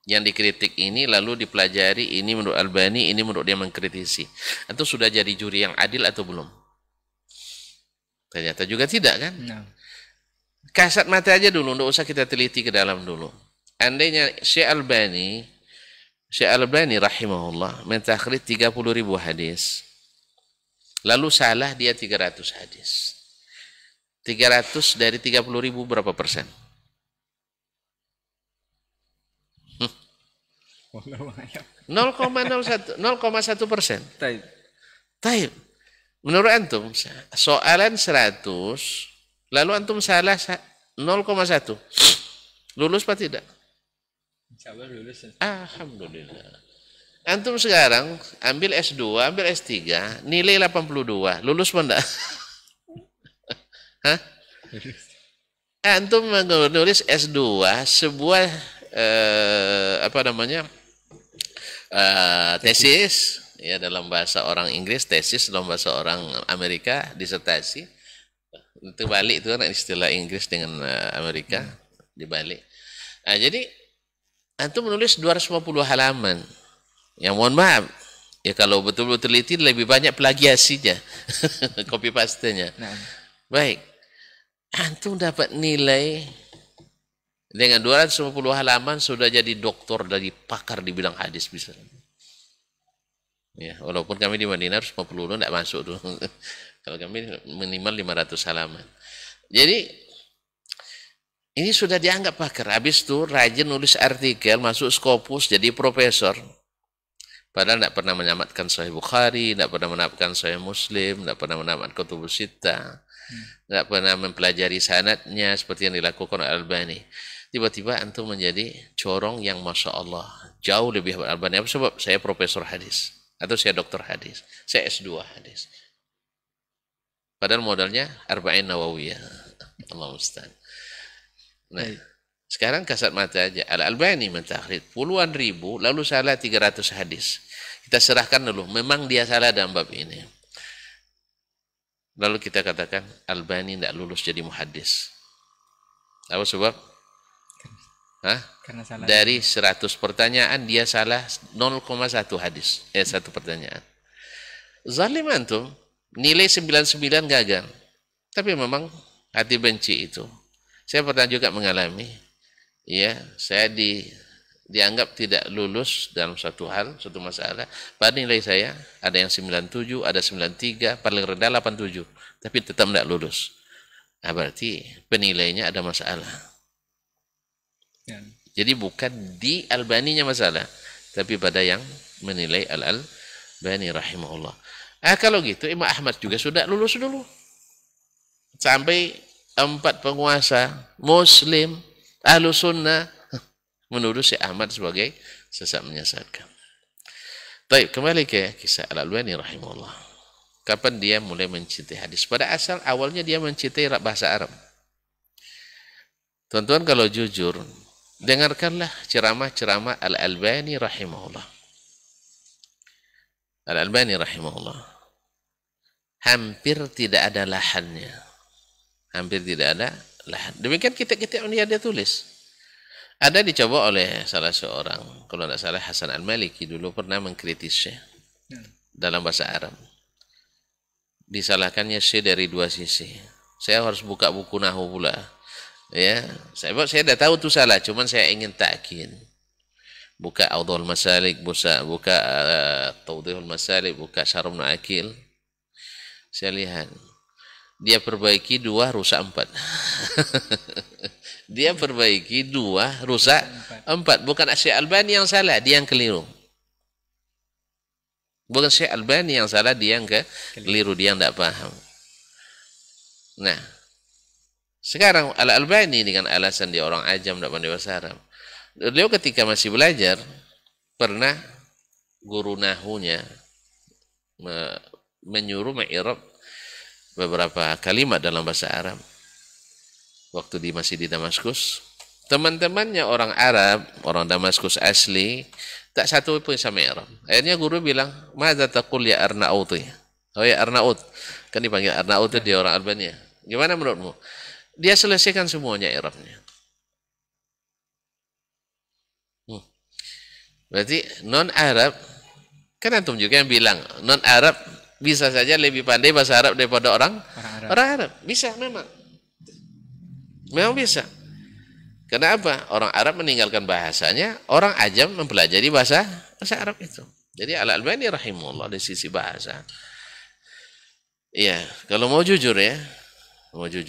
Yang dikritik ini lalu dipelajari, ini menurut Albani, ini menurut dia mengkritisi. Antum sudah jadi juri yang adil atau belum? Ternyata juga tidak kan? Kasat mata aja dulu, tidak usah kita teliti ke dalam dulu. Andainya Syekh Albani rahimahullah mentakhrij 30.000 hadis. Lalu salah dia 300 hadis. 300 dari 30.000 berapa persen? 0,1%. Taib. Menurut antum, soalan 100, lalu antum salah 0,1. Lulus apa tidak? Insyaallah lulus. Alhamdulillah. Antum sekarang ambil S2, ambil S3, nilai 82. Lulus apa enggak? Hah? Antum menulis S2 sebuah tesis ya dalam bahasa orang Inggris, tesis dalam bahasa orang Amerika, disertasi. Itu balik itu kan istilah Inggris dengan Amerika dibalik. Nah, jadi antum menulis 250 halaman. Yang mohon maaf, ya kalau betul-betul teliti lebih banyak plagiasinya, copy paste-nya. Baik. Antum dapat nilai dengan 250 halaman sudah jadi doktor dari pakar di bidang hadis bisa. Ya, walaupun kami di Madinah harus 50 tidak masuk tuh. Kalau kami minimal 500 halaman. Jadi ini sudah dianggap pakar. Habis itu rajin nulis artikel, masuk Scopus, jadi profesor. Padahal tidak pernah menamatkan Sahih Bukhari, tidak pernah menamatkan Sahih Muslim, tidak pernah menamatkan Kutubus Sittah, tidak pernah mempelajari sanadnya seperti yang dilakukan oleh Albani. Tiba-tiba antum menjadi corong yang Masya Allah jauh lebih hebat Albani. Apa sebab? Saya profesor hadis atau saya doktor hadis, saya S2 hadis. Padahal modalnya Arba'in Nawawiyah. Allah musta'an. Nah, sekarang kasat mata aja. Al-Albani mentakhrij puluhan ribu, lalu salah 300 hadis. Kita serahkan dulu, memang dia salah dalam bab ini. Lalu kita katakan, Albani tidak lulus jadi muhaddis. Apa sebab? Karena salah. Dari 100 pertanyaan, dia salah 0,1 hadis. Satu pertanyaan. Zalim antum, nilai 99 gagal. Tapi memang hati benci itu. Saya pernah juga mengalami, ya, saya dianggap tidak lulus dalam suatu hal, suatu masalah. Pada nilai saya ada yang 97, ada 93, paling rendah 87, tapi tetap tidak lulus. Nah, berarti penilainya ada masalah. Jadi bukan di Albaninya masalah, tapi pada yang menilai Al-Albani rahimahullah. Kalau gitu Imam Ahmad juga sudah lulus dulu. Sampai 4 penguasa Muslim, Ahlu Sunnah menuduh Syekh Ahmad sebagai sesat menyesatkan. Baik, kembali ke kisah Al-Albani rahimahullah. Kapan dia mulai mencintai hadis? Pada awalnya dia mencintai bahasa Arab. Tuan-tuan kalau jujur, dengarkanlah ceramah-ceramah Al-Albani rahimahullah. Al-Albani rahimahullah. Hampir tidak ada lahannya. Hampir tidak ada lahan. Demikian kitab-kitab yang dia tulis. Ada dicoba oleh salah seorang, kalau tidak salah Hasan Al-Maliki dulu pernah mengkritis Syekh dalam bahasa Arab. Disalahkannya Syekh dari 2 sisi. Saya harus buka buku nahwu pula. Ya, saya dah tahu itu salah, cuman saya ingin takin. Buka Awdhul Masalik, buka Tawdihul Masalik, buka Syarh Akil. Saya lihat dia perbaiki 2, rusak 4. Dia perbaiki 2, rusak 4. Bukan Syekh Albani yang salah, dia yang keliru. Bukan Syekh Albani yang salah, dia yang keliru, dia yang tidak paham. Nah, sekarang Al-Albani dengan alasan dia orang ajam, tidak pandai bahasa Arab. Beliau ketika masih belajar, pernah guru nahunya menyuruh mengirab beberapa kalimat dalam bahasa Arab. Waktu masih di Damaskus, teman-temannya orang Arab, orang Damaskus asli, tak satu pun sama Arab. Akhirnya guru bilang, "Madza taqul ya Arnaut?" Oh ya Arnaut. Kan dipanggil Arnaut itu dia orang Albania. Gimana menurutmu? Dia selesaikan semuanya Arabnya. Berarti non-Arab, kan antum juga yang bilang, non-Arab bisa saja lebih pandai bahasa Arab daripada orang Arab. Bisa memang. Memang bisa. Kenapa? Orang Arab meninggalkan bahasanya, orang ajam mempelajari bahasa Arab itu. Jadi Al-Albani rahimahullah dari sisi bahasa. Iya, kalau mau jujur ya,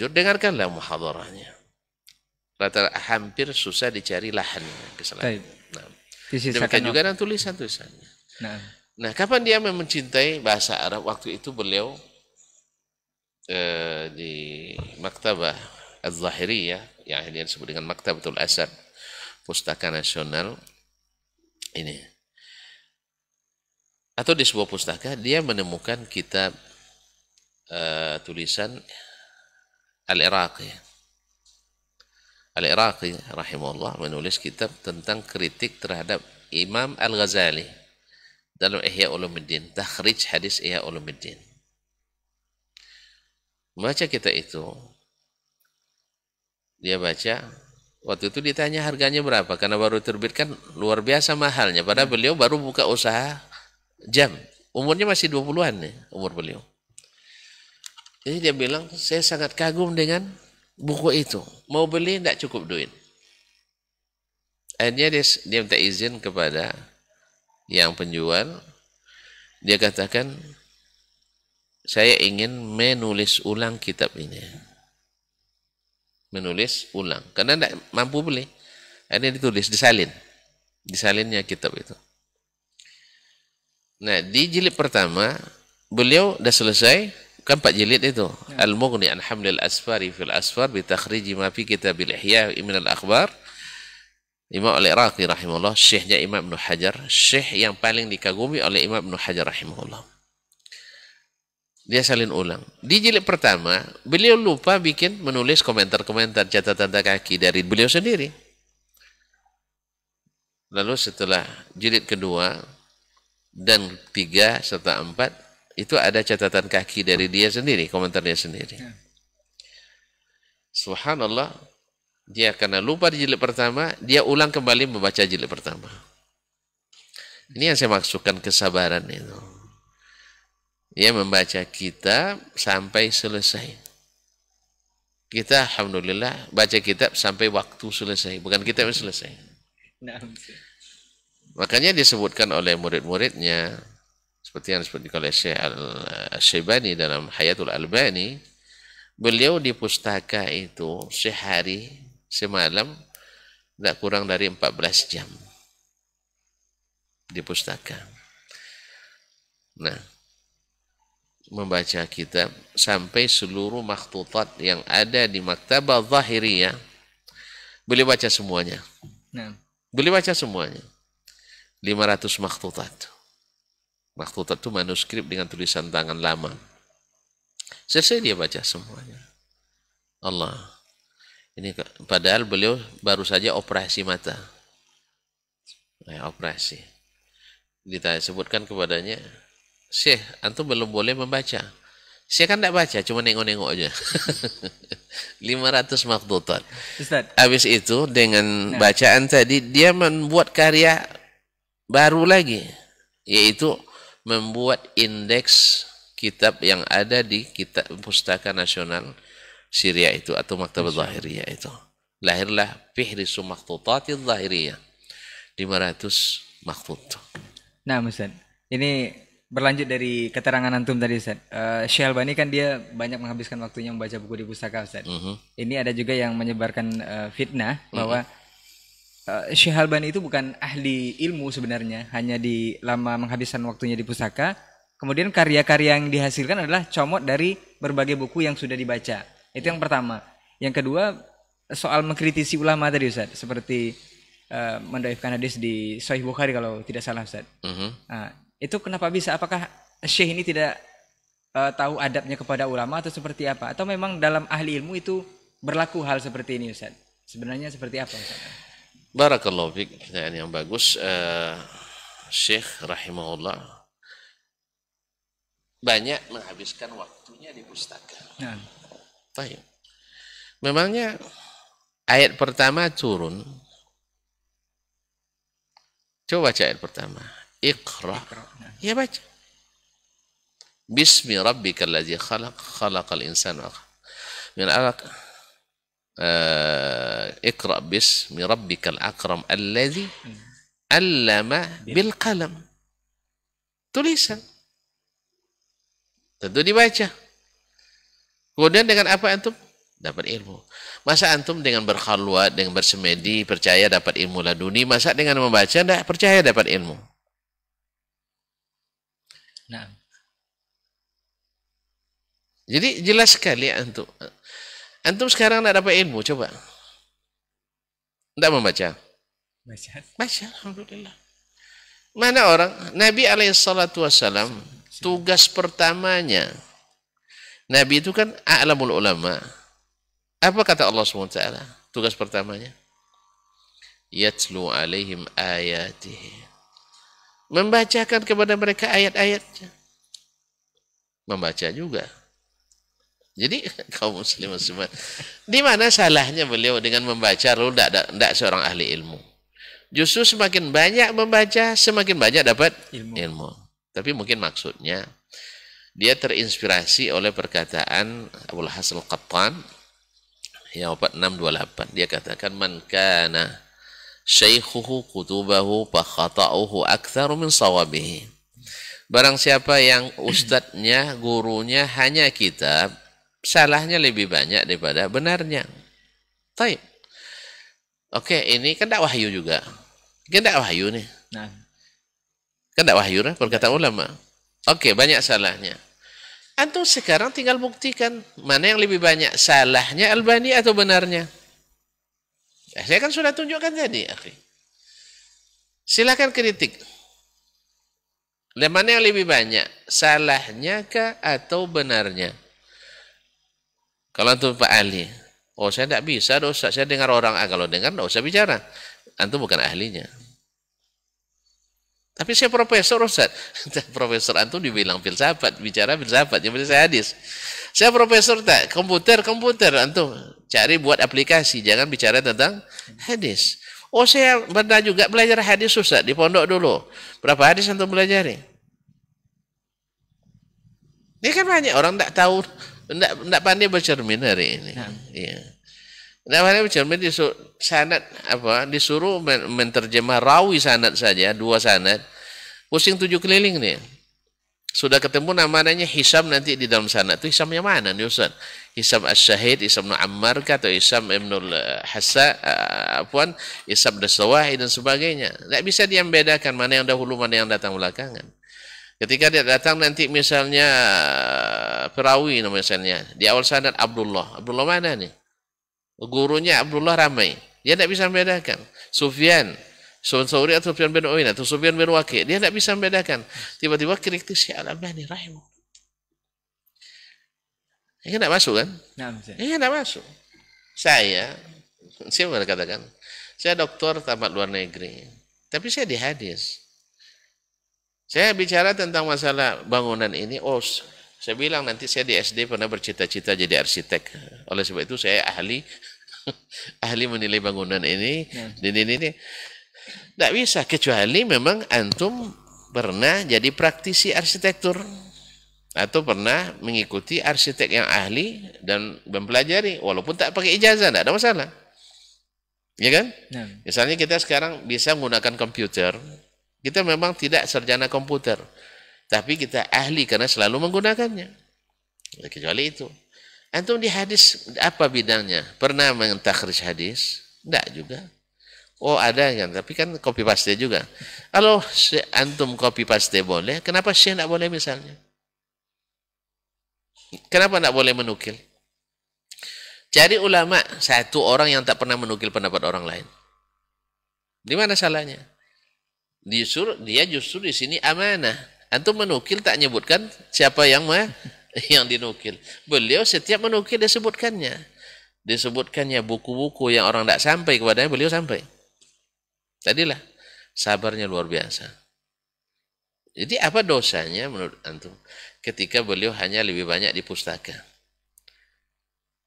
dengarkanlah muhadarahnya. Rata hampir susah dicari lahannya kesalahan. Nah, demikian juga dalam tulisan-tulisannya. Nah, kapan dia mencintai bahasa Arab? Waktu itu beliau di Maktabah Az-Zahiriyah, yang akhirnya disebut dengan Maktabatul Asad, Pustaka Nasional ini. Atau di sebuah pustaka, dia menemukan kitab tulisan Al-Iraqi. Al-Iraqi rahimahullah menulis kitab tentang kritik terhadap Imam Al-Ghazali dalam Ihya Ulumuddin, takhrij hadis Ihya Ulumuddin. Baca kita itu, dia baca, waktu itu ditanya harganya berapa, karena baru terbitkan luar biasa mahalnya, padahal beliau baru buka usaha jam, umurnya masih 20-an nih, umur beliau. Jadi dia bilang, saya sangat kagum dengan buku itu, mau beli tidak cukup duit. Akhirnya dia minta izin kepada yang penjual, dia katakan, saya ingin menulis ulang kitab ini. Menulis ulang, karena tidak mampu beli. Akhirnya ditulis, disalinnya kitab itu. Nah, di jilid pertama, beliau sudah selesai, kan 4 jilid itu. Al-Mughni an Hamlil Asfari fil Asfar bi takhriji ma fi kitabil Ihya min al-Akhbar. Imam Al-Iraqi rahimahullah, syekhnya Imam Ibnu Hajar, syekh yang paling dikagumi oleh Imam Ibnu Hajar rahimahullah. Dia salin ulang. Di jilid pertama, beliau lupa menulis komentar-komentar, catatan kaki dari beliau sendiri. Lalu setelah jilid kedua dan 3 serta 4, itu ada catatan kaki dari dia sendiri, komentar dia sendiri. Subhanallah, dia karena lupa di jilid pertama, dia ulang kembali membaca jilid pertama. Ini yang saya maksudkan kesabaran itu. Dia membaca kitab sampai selesai. Kita alhamdulillah baca kitab sampai waktu selesai, bukan kitab yang selesai. Makanya disebutkan oleh murid-muridnya, seperti yang disebutkan oleh Syekh Al-Syaibani dalam Hayatul Albani, beliau di pustaka itu sehari semalam tidak kurang dari 14 jam di pustaka. Nah, membaca kitab sampai seluruh makhtutat yang ada di Maktabah Zahiriyah beliau baca semuanya. Nah. Beliau baca semuanya. 500 makhtutat. Makhtutat itu manuskrip dengan tulisan tangan lama. Selesai dia baca semuanya. Allah. Ini padahal beliau baru saja operasi mata. Operasi. Kita sebutkan kepadanya, Syekh, antum belum boleh membaca. Saya kan tidak baca, cuma nengok-nengok aja. 500 makhtutat. Habis itu dengan bacaan tadi, dia membuat karya baru lagi. Yaitu membuat indeks kitab yang ada di kitab Pustaka Nasional Syria itu, atau Maktabah Zahiriyah itu. Lahirlah Fihrisu Makhtutati Zahiriyah. 500 makhtut. Nah, Ustaz, ini berlanjut dari keterangan antum tadi, Ustaz. Syekh Albani kan dia banyak menghabiskan waktunya membaca buku di pustaka, Ustaz. Ini ada juga yang menyebarkan fitnah bahwa Syekh Albani itu bukan ahli ilmu sebenarnya, hanya lama menghabiskan waktunya di pustaka. Kemudian karya-karya yang dihasilkan adalah comot dari berbagai buku yang sudah dibaca. Itu yang pertama. Yang kedua, soal mengkritisi ulama tadi, Ustaz, seperti mendoifkan hadis di Sahih Bukhari kalau tidak salah, Ustaz. Nah, itu kenapa bisa? Apakah Syekh ini tidak tahu adabnya kepada ulama atau seperti apa? Atau memang dalam ahli ilmu itu berlaku hal seperti ini, Ustaz? Sebenarnya seperti apa, Ustaz? Barakallahu fiik, pertanyaan yang bagus. Syekh rahimahullah banyak menghabiskan waktunya di pustaka. Nah. Baik. Memangnya ayat pertama turun. Coba baca ayat pertama. Iqra. Ya baca. Bismi rabbikal ladzi khalaq, khalaqal insana min 'alaq. Iqra bismi rabbikal akram alladzi 'allama bil qalam. Tulisan. Tentu dibaca. Kemudian dengan apa antum? Dapat ilmu. Masa antum dengan berkhalwat, dengan bersemedi, percaya dapat ilmu laduni, masa dengan membaca tidak percaya dapat ilmu? Nah. Jadi jelas sekali antum. Antum sekarang tidak dapat ilmu, coba. Tidak membaca? Baca, alhamdulillah. Mana orang? Nabi SAW, tugas pertamanya, Nabi itu kan a'lamul ulama. Apa kata Allah SWT? Tugas pertamanya, yatlu alaihim ayatihi, membacakan kepada mereka ayat-ayatnya. Membaca juga. Jadi kaum muslim muslimat, di mana salahnya beliau dengan membaca lalu tidak seorang ahli ilmu? Justru semakin banyak membaca, semakin banyak dapat ilmu. Tapi mungkin maksudnya dia terinspirasi oleh perkataan Abul Hasan Al-Qattan yang wafat 628. Dia katakan, man kana syaikhuhu kutubahu fa khata'uhu aktsaru min sawabihi. Barang siapa yang ustadznya, gurunya hanya kitab, salahnya lebih banyak daripada benarnya. Baik. Oke, ini kan tidak wahyu juga. Kan tidak wahyu nih. Nah. Kan tidak wahyu lah perkataan ulama. Oke, banyak salahnya. Antum sekarang tinggal buktikan mana yang lebih banyak salahnya Albani atau benarnya. Saya kan sudah tunjukkan tadi, akhi. Silakan kritik. Mana yang lebih banyak salahnya kah atau benarnya? Kalau antum Pak Ali, oh saya tidak bisa, dosa. Saya dengar orang, kalau dengar tidak usah bicara. Antum bukan ahlinya. Tapi saya profesor, Ustaz. Profesor antum dibilang filsafat, bicara filsafat, yang penting saya hadis. Saya profesor tak, komputer, antum cari buat aplikasi, jangan bicara tentang hadis. Oh saya pernah juga belajar hadis, Ustaz, di pondok dulu. Berapa hadis antum belajari? Ini kan banyak orang tidak tahu, tidak pandai bercermin hari ini. Iya. Tidak pandai bercermin, sanad apa? Disuruh menterjemah rawi sanad saja, 2 sanad, pusing 7 keliling nih. Sudah ketemu namanya Hisam nanti di dalam sana. Itu Hisam yang mana nih Ustaz? Hisam As-Syahid, Hisam bin Ammar atau Hisam Ibnul Hassa, Hisam Dasawai dan sebagainya. Tidak bisa dia membedakan mana yang dahulu, mana yang datang belakangan. Ketika dia datang nanti misalnya perawi misalnya, di awal sanad Abdullah. Abdullah mana nih? Gurunya Abdullah ramai. Dia tidak bisa membedakan. Sufyan Sauri atau Sufyan bin Uyainah atau Sufyan bin Waqi', dia tidak bisa membedakan. Tiba-tiba kritik Syekh Al-Albani rahimah. Ini tidak masuk kan? Ini tidak masuk. Saya berkatakan, saya doktor tamat luar negeri, tapi saya di hadis. Saya bicara tentang masalah bangunan ini. Saya bilang nanti saya di SD pernah bercita-cita jadi arsitek. Oleh sebab itu saya ahli menilai bangunan ini. Ini. Tidak bisa, kecuali memang antum pernah jadi praktisi arsitektur atau pernah mengikuti arsitek yang ahli dan mempelajari, walaupun tak pakai ijazah, tidak ada masalah. Ya kan? Misalnya kita sekarang bisa menggunakan komputer, kita memang tidak sarjana komputer, tapi kita ahli karena selalu menggunakannya. Kecuali itu. Antum di hadis apa bidangnya? Pernah mentakhrij hadis? Tidak juga. Ada kan, tapi kan copy paste juga. Kalau antum copy paste boleh, kenapa Syekh tidak boleh misalnya? Kenapa tidak boleh menukil? Cari ulama satu orang yang tak pernah menukil pendapat orang lain. Di mana salahnya? Dia justru di sini amanah. Antum menukil tak menyebutkan siapa yang dinukil. Beliau setiap menukil disebutkannya buku-buku yang orang tidak sampai kepadanya, beliau sampai. Tadilah sabarnya luar biasa. Jadi apa dosanya menurut antum ketika beliau hanya lebih banyak di pustaka?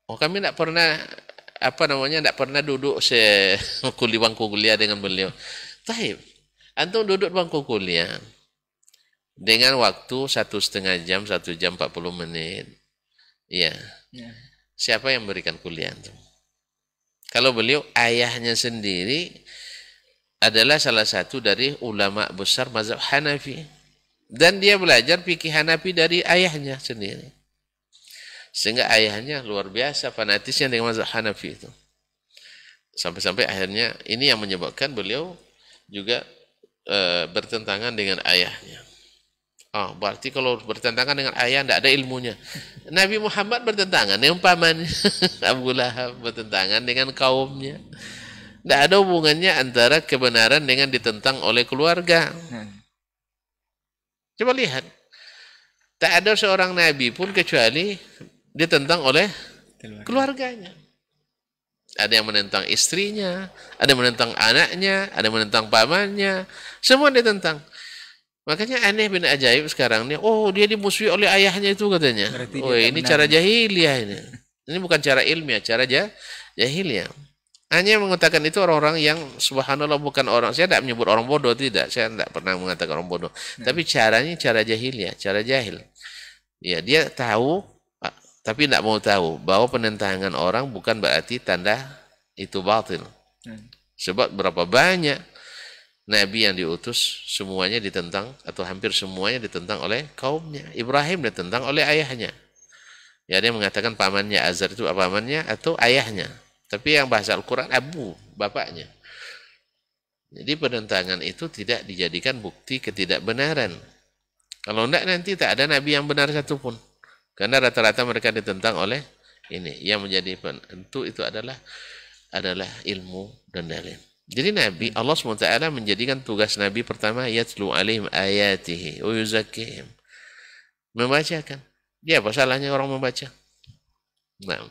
Kami tidak pernah tidak pernah duduk bangku kuliah dengan beliau. Taib, antum duduk bangku kuliah dengan waktu 1,5 jam, 1 jam 40 menit. Iya. Siapa yang memberikan kuliah antum? Kalau beliau ayahnya sendiri adalah salah satu dari ulama besar mazhab Hanafi. Dan dia belajar fikih Hanafi dari ayahnya sendiri. Sehingga ayahnya luar biasa fanatisnya dengan mazhab Hanafi itu. Sampai-sampai akhirnya ini yang menyebabkan beliau juga bertentangan dengan ayahnya. Berarti kalau bertentangan dengan ayah tidak ada ilmunya. Nabi Muhammad bertentangan dengan pamannya. Abu Lahab bertentangan dengan kaumnya. Tidak ada hubungannya antara kebenaran dengan ditentang oleh keluarga. Coba lihat. Tak ada seorang nabi pun kecuali ditentang oleh keluarganya. Ada yang menentang istrinya, ada yang menentang anaknya, ada yang menentang pamannya. Semua ditentang. Makanya aneh bin ajaib sekarang nih. Dia dimusuhi oleh ayahnya itu katanya. Ini cara jahiliyah ini. Ini bukan cara ilmiah, cara jahiliyah. Hanya mengatakan itu orang-orang yang subhanallah bukan orang. Saya tidak menyebut orang bodoh, tidak. Saya tidak pernah mengatakan orang bodoh. Tapi caranya cara jahiliyah, cara jahil. Ya, dia tahu, tapi tidak mau tahu bahwa penentangan orang bukan berarti tanda itu batil. Sebab berapa banyak nabi yang diutus semuanya ditentang atau hampir semuanya ditentang oleh kaumnya. Ibrahim ditentang oleh ayahnya. Ya, dia mengatakan pamannya Azar itu pamannya atau ayahnya. Tapi yang bahasa Al-Quran abu, bapaknya. Jadi penentangan itu tidak dijadikan bukti ketidakbenaran. Kalau tidak nanti tak ada nabi yang benar satupun. Karena rata-rata mereka ditentang oleh ini. Yang menjadi penentu itu adalah ilmu dan dalil. Jadi Nabi, Allah SWT menjadikan tugas Nabi pertama, yatlu alaihim ayatihi wa yuzakkihim. Membacakan. Dia apa salahnya orang membaca? Nah.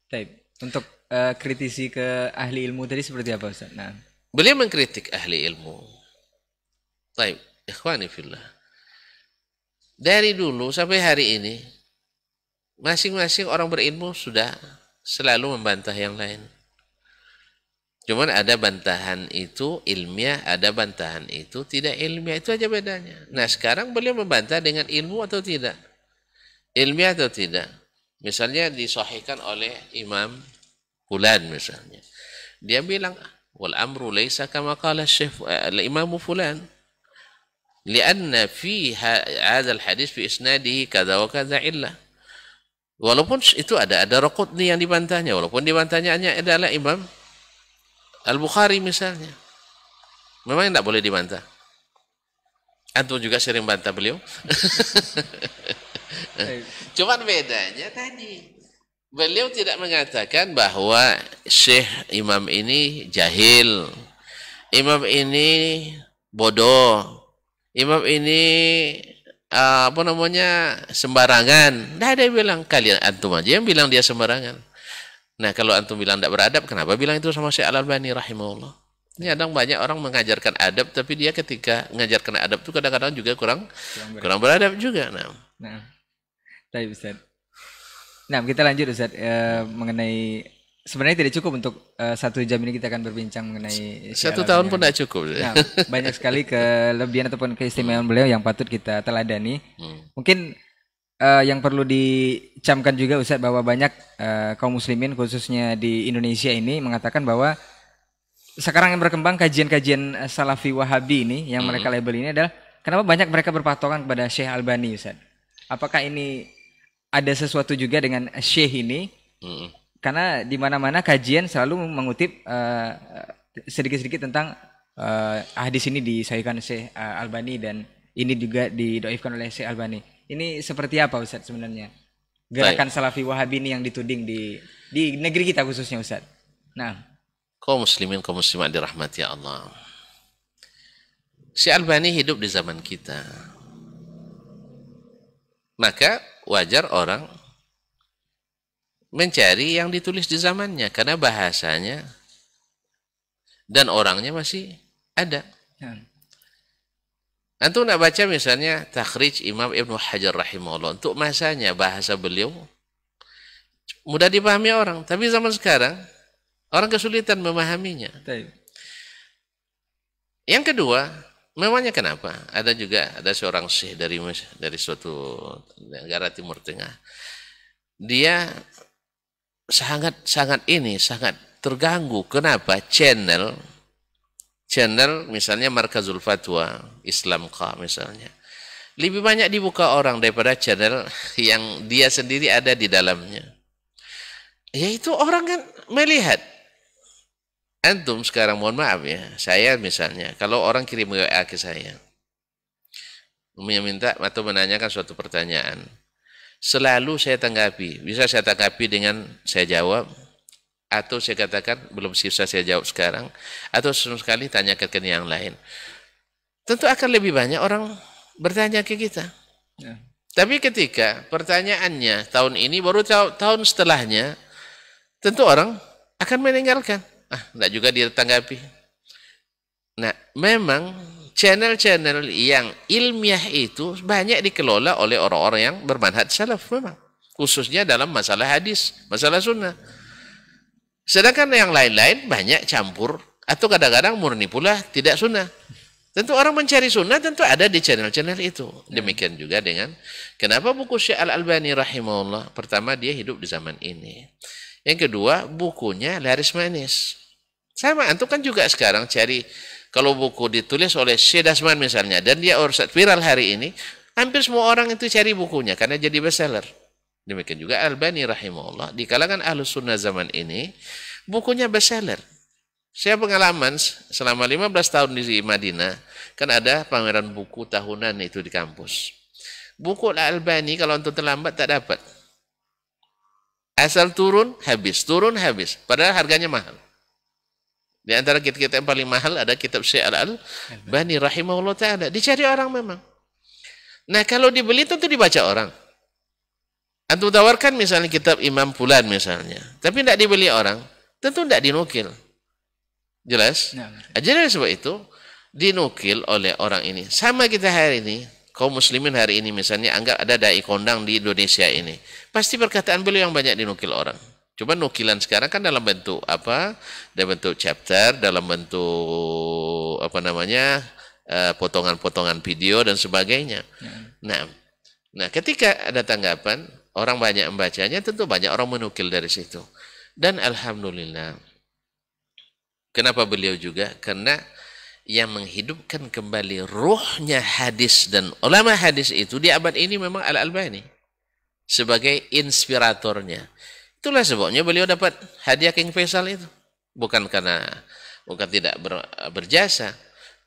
Baik. Untuk kritisi ke ahli ilmu tadi seperti apa Ustaz? Beliau mengkritik ahli ilmu. Baik, ikhwani fillah. Dari dulu sampai hari ini, masing-masing orang berilmu sudah selalu membantah yang lain. Cuman ada bantahan itu ilmiah, ada bantahan itu tidak ilmiah. Itu aja bedanya. Nah sekarang beliau membantah dengan ilmu atau tidak? Ilmiah atau tidak? Misalnya disahihkan oleh Imam Fulan misalnya. Dia bilang, wal amru laisa kama qala Syekh Imam Fulan. Lianna fi hadzal hadis fi isnadihi kadza wa kadza illah. Walaupun itu ada Raqutni yang dibantahnya, walaupun dibantahnya hanya adalah Imam Al-Bukhari misalnya. Memang tidak boleh dibantah. Antum juga sering bantah beliau. Cuman bedanya tadi, beliau tidak mengatakan bahwa Syekh Imam ini jahil, Imam ini bodoh, Imam ini sembarangan. Nah, dia bilang, kalian antum aja yang bilang dia sembarangan. Nah, kalau antum bilang tidak beradab, kenapa bilang itu sama Syekh Al-Albani rahimahullah? Ini kadang banyak orang mengajarkan adab, tapi dia ketika mengajarkan adab itu kadang-kadang juga kurang beradab juga. Nah, baik Ustaz. Nah, kita lanjut Ustaz, mengenai sebenarnya tidak cukup untuk 1 jam ini kita akan berbincang mengenai 1 tahun pun tidak cukup. Nah, banyak sekali kelebihan ataupun keistimewaan beliau yang patut kita teladani. Mungkin yang perlu dicamkan juga Ustaz bahwa banyak kaum muslimin khususnya di Indonesia ini mengatakan bahwa sekarang yang berkembang kajian-kajian Salafi Wahabi ini yang mereka label ini adalah kenapa banyak mereka berpatokan kepada Syekh Albani Ustaz? Apakah ini ada sesuatu juga dengan Syekh ini? Karena di mana-mana kajian selalu mengutip sedikit-sedikit tentang hadis ini disahihkan Syekh Albani dan ini juga didoifkan oleh Syekh Albani. Ini seperti apa Ustaz sebenarnya? Gerakan Salafi Wahabi ini yang dituding di negeri kita khususnya Ustaz. Nah, kaum muslimin, kaum muslimat dirahmati Allah. Syekh Albani hidup di zaman kita. Maka wajar orang mencari yang ditulis di zamannya karena bahasanya dan orangnya masih ada. Antum nak baca misalnya takhrij Imam Ibnu Hajar rahimahullah, untuk masanya bahasa beliau mudah dipahami orang, tapi zaman sekarang orang kesulitan memahaminya. Yang kedua, memangnya kenapa? Ada seorang syekh dari suatu negara Timur Tengah. Dia sangat terganggu. Kenapa? Channel misalnya Markazul Fatwa Islamqa misalnya lebih banyak dibuka orang daripada channel yang dia sendiri ada di dalamnya. Yaitu orang kan melihat. Antum sekarang mohon maaf ya, saya misalnya kalau orang kirim WA ke saya meminta atau menanyakan suatu pertanyaan, selalu saya tanggapi. Bisa saya tanggapi dengan saya jawab, atau saya katakan belum bisa saya jawab sekarang, atau sekali tanyakan ke yang lain. Tentu akan lebih banyak orang bertanya ke kita. Tapi ketika pertanyaannya tahun ini baru tahun setelahnya, tentu orang akan meninggalkan. Tidak juga dia tanggapi. Nah, memang channel-channel yang ilmiah itu banyak dikelola oleh orang-orang yang bermanhaj salaf memang. Khususnya dalam masalah hadis, masalah sunnah. Sedangkan yang lain-lain banyak campur atau kadang-kadang murni pula tidak sunnah. Tentu orang mencari sunnah tentu ada di channel-channel itu. Demikian juga dengan kenapa buku Syekh Al-Albani rahimahullah. Pertama, dia hidup di zaman ini. Yang kedua, bukunya laris manis. Sama, antum kan juga sekarang cari, kalau buku ditulis oleh Syekh Dasman misalnya, dan dia viral hari ini, hampir semua orang itu cari bukunya, karena jadi bestseller. Demikian juga Al-Albani rahimahullah, di kalangan Ahlus Sunnah zaman ini, bukunya bestseller. Saya pengalaman, selama 15 tahun di Madinah, kan ada pameran buku tahunan itu di kampus. Buku Al-Albani, kalau untuk terlambat, tak dapat. Asal turun, habis. Turun, habis. Padahal harganya mahal. Di antara kitab-kitab yang paling mahal ada kitab Syekh Al-Albani rahimahullah ta'ala. Dicari orang memang. Nah, kalau dibeli tentu dibaca orang. Antum tawarkan misalnya kitab Imam Fulan misalnya. Tapi tidak dibeli orang. Tentu tidak dinukil. Jelas? Jadi sebab itu dinukil oleh orang ini. Sama kita hari ini. Kaum muslimin hari ini misalnya anggap ada dai kondang di Indonesia ini. Pasti perkataan beliau yang banyak dinukil orang. Cuma nukilan sekarang kan dalam bentuk apa? Dalam bentuk chapter, dalam bentuk potongan-potongan video dan sebagainya. Nah, ketika ada tanggapan, orang banyak membacanya, tentu banyak orang menukil dari situ. Dan alhamdulillah. Kenapa beliau juga? Karena yang menghidupkan kembali ruhnya hadis dan ulama hadis itu di abad ini memang Al-Albani sebagai inspiratornya. Itulah sebabnya beliau dapat hadiah King Faisal itu. Bukan tidak berjasa.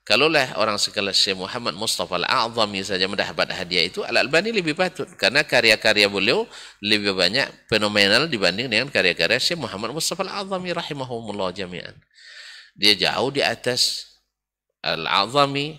Kalaulah orang sekelas Syekh Muhammad Mustafa Al-A'zami saja mendapat hadiah itu, Al-Albani lebih patut. Karena karya-karya beliau lebih banyak fenomenal dibanding dengan karya-karya Syekh Muhammad Mustafa Al-A'zami rahimahumullah jami'an. Dia jauh di atas Al-A'zami,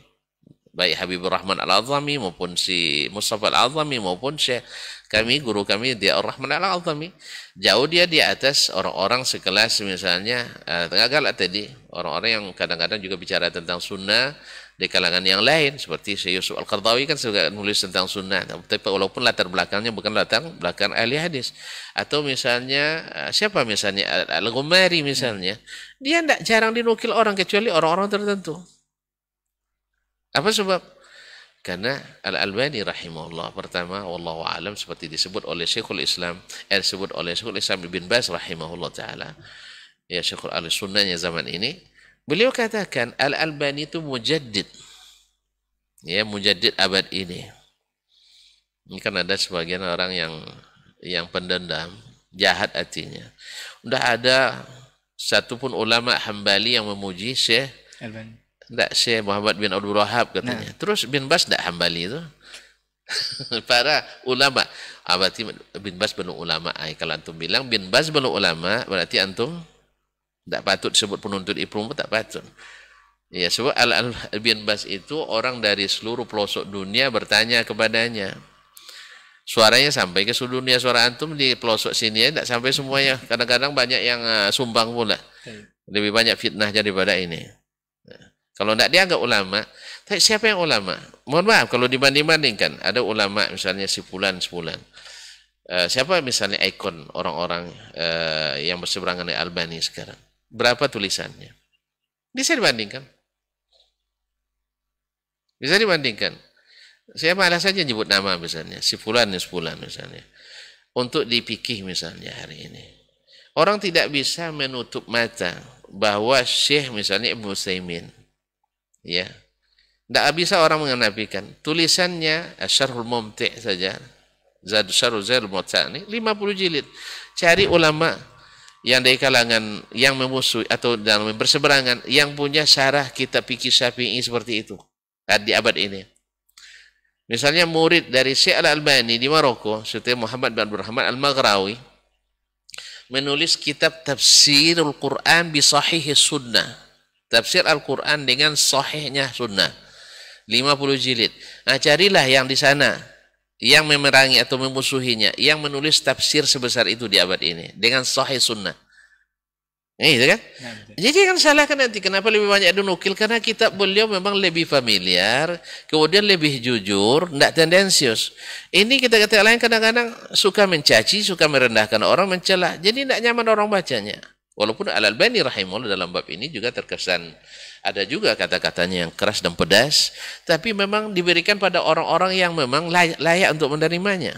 baik Habibur Rahman Al-A'zami maupun si Mustafa Al-A'zami maupun Syekh kami, guru kami dia Ar-Rahman Al-A'zami. Jauh dia di atas orang-orang sekelas misalnya galak tadi, orang-orang yang kadang-kadang juga bicara tentang sunnah di kalangan yang lain, seperti Syekh Yusuf Al-Qardawi kan juga nulis tentang sunnah, tapi walaupun latar belakangnya bukan latar belakang ahli hadis. Atau misalnya siapa misalnya Al-Ghumari misalnya, dia tidak jarang dinukil orang kecuali orang-orang tertentu. Apa sebab? Karena Al-Albani rahimahullah, pertama wallahu alam seperti disebut oleh Syekhul Islam Ibn Baz rahimahullah taala, ya Syekhul Ahlussunnahnya zaman ini, beliau katakan Al-Albani itu mujaddid, ya mujaddid abad ini. Ini kan ada sebagian orang yang pendendam, jahat hatinya. Udah ada satupun ulama Hambali yang memuji Syekh Albani. Tidak, Syekh Muhammad bin Abdul Wahab katanya. Nah. Terus bin Bas tidak Hambali itu. Para ulama. Berarti bin Bas belum ulama. Kalau antum bilang bin Bas belum ulama, berarti antum tidak patut sebut penuntut ilmu, tak patut. Ya, sebab bin Bas itu orang dari seluruh pelosok dunia bertanya kepadanya. Suaranya sampai ke seluruh dunia, suara antum di pelosok sini tidak sampai semuanya. Kadang-kadang banyak yang sumbang pula. Lebih banyak fitnah daripada ini. Kalau tidak dianggap ulama, tapi siapa yang ulama? Mohon maaf, kalau dibanding-bandingkan, ada ulama misalnya sepulan. Siapa misalnya ikon orang-orang yang berseberangan dengan Albani sekarang? Berapa tulisannya? Bisa dibandingkan. Bisa dibandingkan. Saya malah saja nyebut nama misalnya, sepulan misalnya. Untuk dipikih misalnya hari ini. Orang tidak bisa menutup mata bahwa Syekh misalnya Ibnu Utsaimin, ya, tidak bisa orang menafikan tulisannya Syarhul Mumti' saja, Syarhul Zadul Ma'ad 50 jilid. Cari ulama yang dari kalangan yang memusuhi atau dalam berseberangan yang punya syarah kitab fikih Syafi'i seperti itu di abad ini. Misalnya murid dari Syekh Al-Albani di Maroko, Syekh Muhammad bin Abdul Rahman Al-Maghrawi, menulis kitab Tafsirul Quran bi Sahihis Sunnah. Tafsir Al-Quran dengan sahihnya sunnah. 50 jilid. Nah, carilah yang di sana, yang memerangi atau memusuhinya, yang menulis tafsir sebesar itu di abad ini, dengan sahih sunnah. Gitu kan? Nah, jadi kan salahkan nanti, kenapa lebih banyak dinukil? Karena kitab beliau memang lebih familiar, kemudian lebih jujur, tidak tendensius. Ini kita kata lain kadang-kadang suka mencaci, suka merendahkan orang, mencela. Jadi tidak nyaman orang bacanya. Walaupun Al-Albani rahimahullah dalam bab ini juga terkesan ada juga kata-katanya yang keras dan pedas, tapi memang diberikan pada orang-orang yang memang layak untuk menerimanya.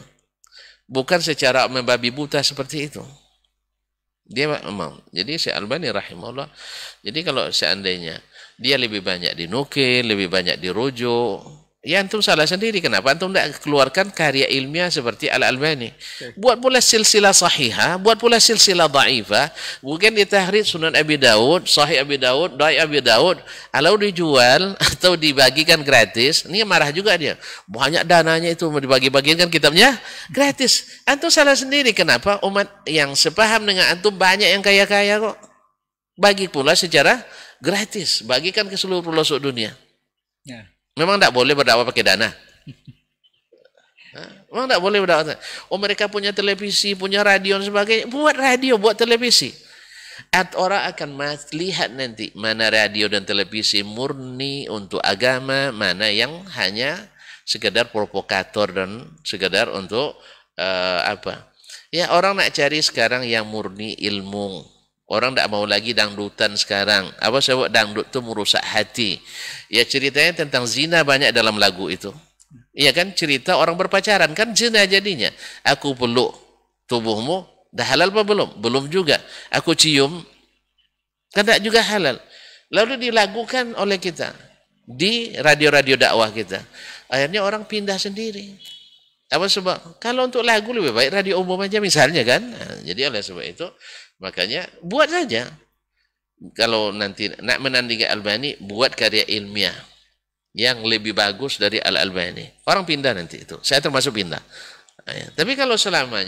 Bukan secara membabi buta seperti itu. Dia memang. Jadi Syekh Albani rahimahullah, jadi kalau seandainya dia lebih banyak dinukil, lebih banyak dirujuk, ya antum salah sendiri. Kenapa antum tidak keluarkan karya ilmiah seperti Al-Albani? Buat pula silsilah sahihah, buat pula silsilah dhaifah. Mungkin di tahrir Sunan Abi Daud, Sahih Abi Daud, Dhaif Abi Daud, kalau dijual atau dibagikan gratis, ini marah juga dia. Banyak dananya itu mau dibagi-bagikan kitabnya gratis. Antum salah sendiri. Kenapa? Umat yang sepaham dengan antum banyak yang kaya-kaya kok. Bagi pula secara gratis, bagikan ke seluruh pelosok dunia. Ya. Memang tidak boleh berdakwah pakai dana. Memang tidak boleh berdakwah. Oh, mereka punya televisi, punya radio dan sebagainya. Buat radio, buat televisi. Orang akan lihat nanti mana radio dan televisi murni untuk agama, mana yang hanya sekedar provokator dan sekedar untuk apa? Ya, orang nak cari sekarang yang murni ilmu. Orang tidak mau lagi dangdutan sekarang. Apa sebab dangdut itu merusak hati? Ya, ceritanya tentang zina banyak dalam lagu itu. Iya kan, cerita orang berpacaran kan zina jadinya. Aku peluk tubuhmu, dah halal apa belum? Belum juga. Aku cium, kan tak juga halal. lalu dilakukan oleh kita di radio-radio dakwah kita. Akhirnya orang pindah sendiri. Apa sebab? Kalau untuk lagu lebih baik radio umum aja misalnya kan. Nah, jadi oleh sebab itu makanya buat saja. Kalau nanti nak menandingi Albani, buat karya ilmiah yang lebih bagus dari Al-Albani. Orang pindah nanti itu. Saya termasuk pindah. Nah, ya. Tapi kalau selama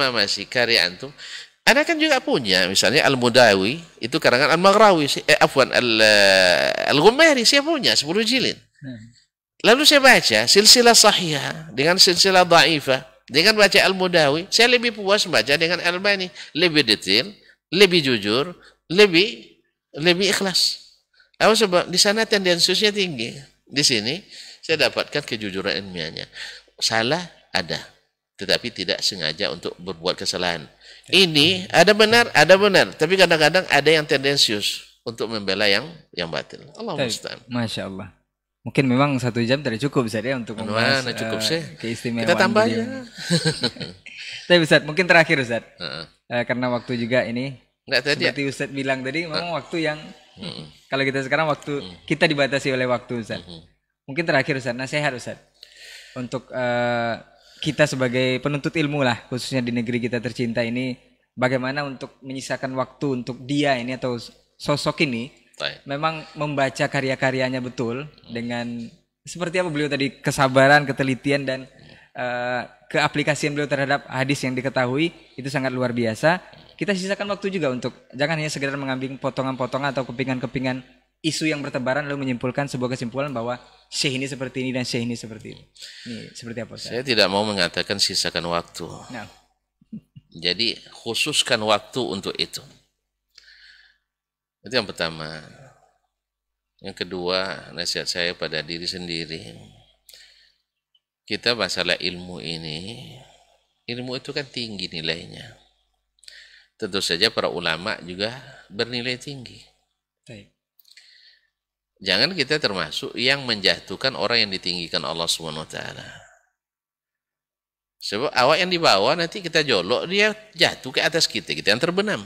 masih karya antum, Anda kan juga punya, misalnya Al-Mudawi, itu karangan Al-Maghrawi, Al-Ghumari, saya punya 10 jilid. Lalu saya baca silsilah sahihah dengan silsilah dhaifah, dengan baca Al-Mudawi, saya lebih puas baca dengan Al-Albani, lebih detail, lebih jujur, lebih ikhlas. Apa sebab? Di sana tendensiusnya tinggi. Di sini saya dapatkan kejujuran ilmiahnya. Salah ada, tetapi tidak sengaja untuk berbuat kesalahan. Ini ada benar, tapi kadang-kadang ada yang tendensius untuk membela yang batil. Allah musta'an. Masya Allah. Mungkin memang 1 jam tidak cukup Ustaz ya untuk membahas cukup sih. Keistimewaan. Kita tambah beliau. aja. Tapi Ustaz, mungkin terakhir Ustaz. Karena waktu juga ini. Tadi seperti Ustaz bilang tadi, memang waktu yang kalau kita sekarang waktu kita dibatasi oleh waktu Ustaz. Mungkin terakhir Ustaz, nasihat Ustaz untuk kita sebagai penuntut ilmu lah, khususnya di negeri kita tercinta ini, bagaimana untuk menyisakan waktu untuk dia ini atau sosok ini memang membaca karya-karyanya betul dengan seperti apa beliau tadi, kesabaran, ketelitian dan keaplikasian beliau terhadap hadis yang diketahui itu sangat luar biasa. Kita sisakan waktu juga untuk jangan hanya sekedar mengambil potongan-potongan atau kepingan-kepingan isu yang bertebaran lalu menyimpulkan sebuah kesimpulan bahwa syekh ini seperti ini dan syekh ini seperti ini. Ini seperti apa? Saya tidak mau mengatakan sisakan waktu. Nah. Jadi khususkan waktu untuk itu. Itu yang pertama. Yang kedua, nasihat saya pada diri sendiri. Kita masalah ilmu ini, ilmu itu kan tinggi nilainya. Tentu saja para ulama juga bernilai tinggi. Jangan kita termasuk yang menjatuhkan orang yang ditinggikan Allah SWT. Sebab awak yang dibawa nanti kita jolok, dia jatuh ke atas kita yang terbenam.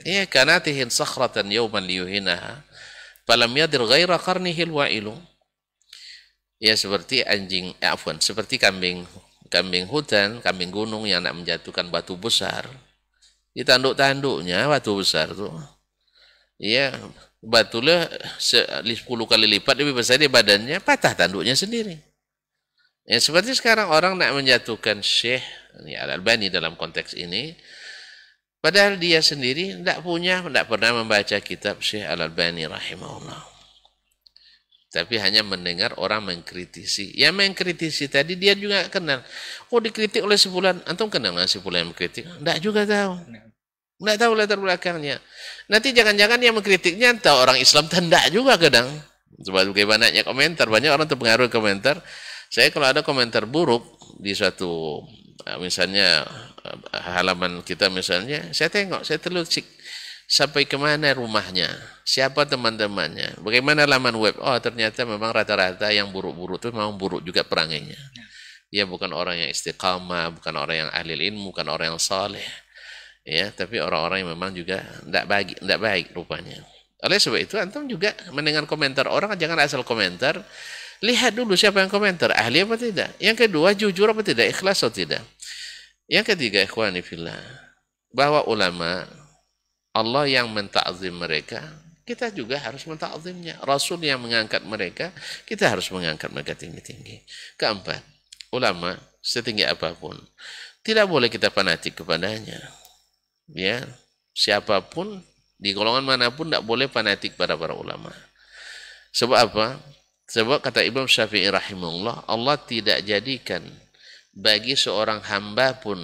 Iya, karena tihin sakhratan yawman liyuhinaha falam yadir ghaira qarnihil wa'ilu. Ya seperti seperti kambing hutan, kambing gunung yang nak menjatuhkan batu besar. Di tanduk-tanduknya batu besar tuh. Iya, batunya 10 kali lipat lebih besar di badannya, patah tanduknya sendiri. Ya seperti sekarang orang nak menjatuhkan Syekh Al-Albani dalam konteks ini, padahal dia sendiri tidak pernah membaca kitab Syekh Al-Albani rahimahullah. Tapi hanya mendengar orang mengkritisi. Yang mengkritisi tadi dia juga kenal. Oh, dikritik oleh si fulan. Antum kenal nggak si fulan yang mengkritik? Tidak juga tahu. Tidak tahu latar belakangnya. Nanti jangan-jangan yang mengkritiknya tahu orang Islam tidak juga kadang. Sebab banyaknya komentar. Banyak orang terpengaruh komentar. Saya kalau ada komentar buruk di suatu misalnya halaman kita misalnya, saya tengok, saya telusik. Sampai kemana rumahnya, siapa teman-temannya, bagaimana laman web. Oh, ternyata memang rata-rata yang buruk-buruk itu memang buruk juga perangainya. Dia bukan orang yang istiqamah, bukan orang yang ahli ilmu, bukan orang yang saleh. Ya, tapi orang-orang yang memang juga tidak baik rupanya. Oleh sebab itu, antum juga mendengar komentar orang, jangan asal komentar. Lihat dulu siapa yang komentar, ahli apa tidak. Yang kedua, jujur apa tidak, ikhlas atau tidak. Yang ketiga, ikhwani fillah, bahwa ulama Allah yang mentakzim mereka, kita juga harus mentakzimnya. Rasul yang mengangkat mereka, kita harus mengangkat mereka tinggi-tinggi. Keempat, ulama setinggi apapun, tidak boleh kita fanatik kepadanya. Ya, siapapun di golongan manapun tidak boleh fanatik pada para ulama. Sebab apa? Sebab kata Imam Syafi'i rahimahullah, Allah tidak jadikan bagi seorang hamba pun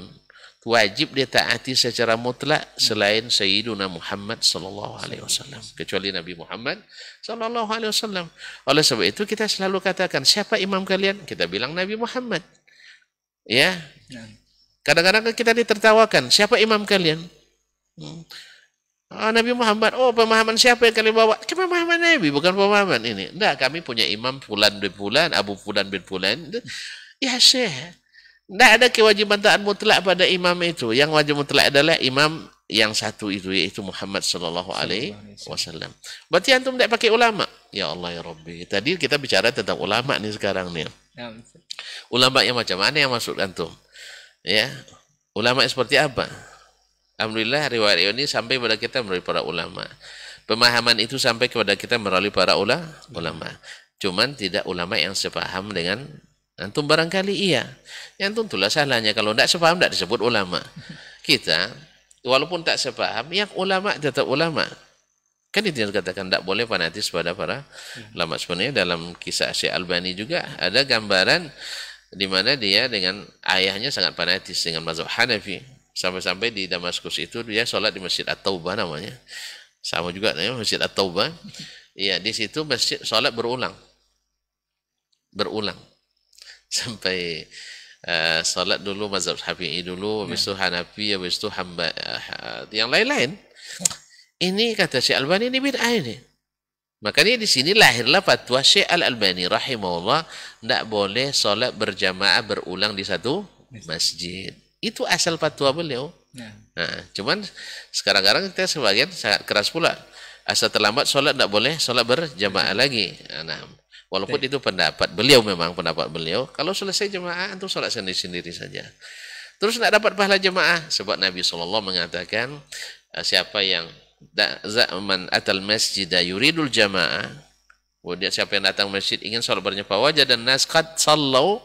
wajib dia taati secara mutlak selain Sayyiduna Muhammad sallallahu alaihi wasallam, kecuali Nabi Muhammad sallallahu alaihi wasallam. Oleh sebab itu kita selalu katakan, siapa imam kalian? Kita bilang Nabi Muhammad. Ya. Kadang-kadang kita ditertawakan, siapa imam kalian? Oh, Nabi Muhammad. Oh, pemahaman siapa yang kalian bawa? Pemahaman Nabi, bukan pemahaman ini. Enggak, kami punya imam fulan bin fulan, Abu fulan bin fulan. Ya Syekh, tidak ada kewajiban taat mutlak pada imam itu. Yang wajib mutlak adalah imam yang satu itu, yaitu Muhammad sallallahu alaihi wasallam. Berarti antum tidak pakai ulama. Ya Allah ya Rabbi. Tadi kita bicara tentang ulama nih sekarang nih. Ulama yang macam mana yang masuk antum? Ya. Ulama seperti apa? Alhamdulillah riwayat ini sampai kepada kita melalui para ulama. Pemahaman itu sampai kepada kita melalui para ulama. Cuman tidak ulama yang sepaham dengan antum, barangkali iya. Yang antum itulah salahnya. Kalau tidak sepaham tidak disebut ulama. Kita walaupun tak sepaham, yang ulama tetap ulama. Kan itu yang dikatakan tidak boleh fanatis pada para ulama. Sebenarnya dalam kisah Syekh Albani juga ada gambaran di mana dia dengan ayahnya sangat fanatis dengan mazhab Hanafi. Sampai-sampai di Damaskus itu dia sholat di Masjid At-Taubah namanya. Sama juga namanya Masjid At-Taubah. Iya, di situ masjid sholat berulang. Sampai salat dulu mazhab Syafi'i dulu, habis itu Hanafi, habis itu yang lain-lain. Ini kata Syekh Albani ini bid'ah ini. Makanya di sini lahirlah fatwa Syekh Al-Albani rahimahullah, tidak boleh salat berjamaah berulang di satu masjid. Itu asal fatwa beliau. Nah, cuman sekarang-kadang kita sebagian sangat keras pula. Asal terlambat salat tidak boleh salat berjamaah lagi. Nah, walaupun itu pendapat beliau, memang pendapat beliau. Kalau selesai jemaah, antum sholat sendiri-sendiri saja. Terus tidak dapat pahala jemaah. Sebab Nabi SAW mengatakan, siapa yang man atal masjidah yuridul jamaah, siapa yang datang masjid ingin sholat berjamaah, wajah dan nas qad sallau,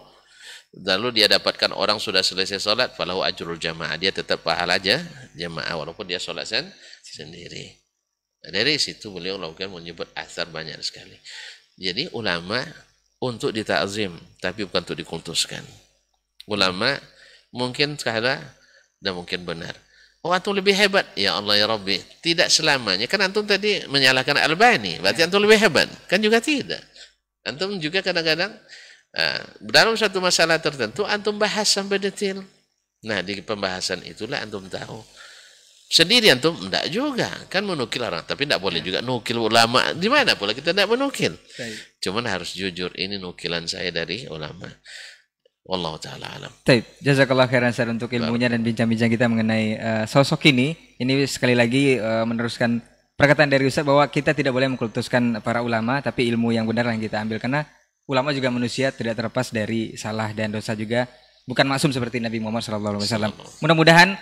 lalu dia dapatkan orang sudah selesai sholat, falahu ajrul jamaah, dia tetap pahala aja jemaah walaupun dia sholat sendiri. Dari situ beliau lakukan menyebut asar banyak sekali. Jadi ulama untuk ditakzim, tapi bukan untuk dikultuskan. Ulama mungkin salah dan mungkin benar. Oh, antum lebih hebat. Ya Allah ya Rabbi. Tidak selamanya. Kan antum tadi menyalahkan Albani. Berarti antum lebih hebat. Kan juga tidak. Antum juga kadang-kadang dalam satu masalah tertentu antum bahas sampai detail. Nah, di pembahasan itulah antum tahu. Sendiri antum enggak juga, kan menukil orang, tapi enggak boleh juga nukil ulama. Di mana pula kita enggak menukil. Cuman harus jujur, ini nukilan saya dari ulama. Wallahu taala alam. Baik, jazakallah khairan Ustaz untuk ilmunya dan bincang-bincang kita mengenai sosok ini. Ini sekali lagi meneruskan perkataan dari Ustaz bahwa kita tidak boleh mengkultuskan para ulama, tapi ilmu yang benar yang kita ambil, karena ulama juga manusia, tidak terlepas dari salah dan dosa juga, bukan maksum seperti Nabi Muhammad SAW. Mudah-mudahan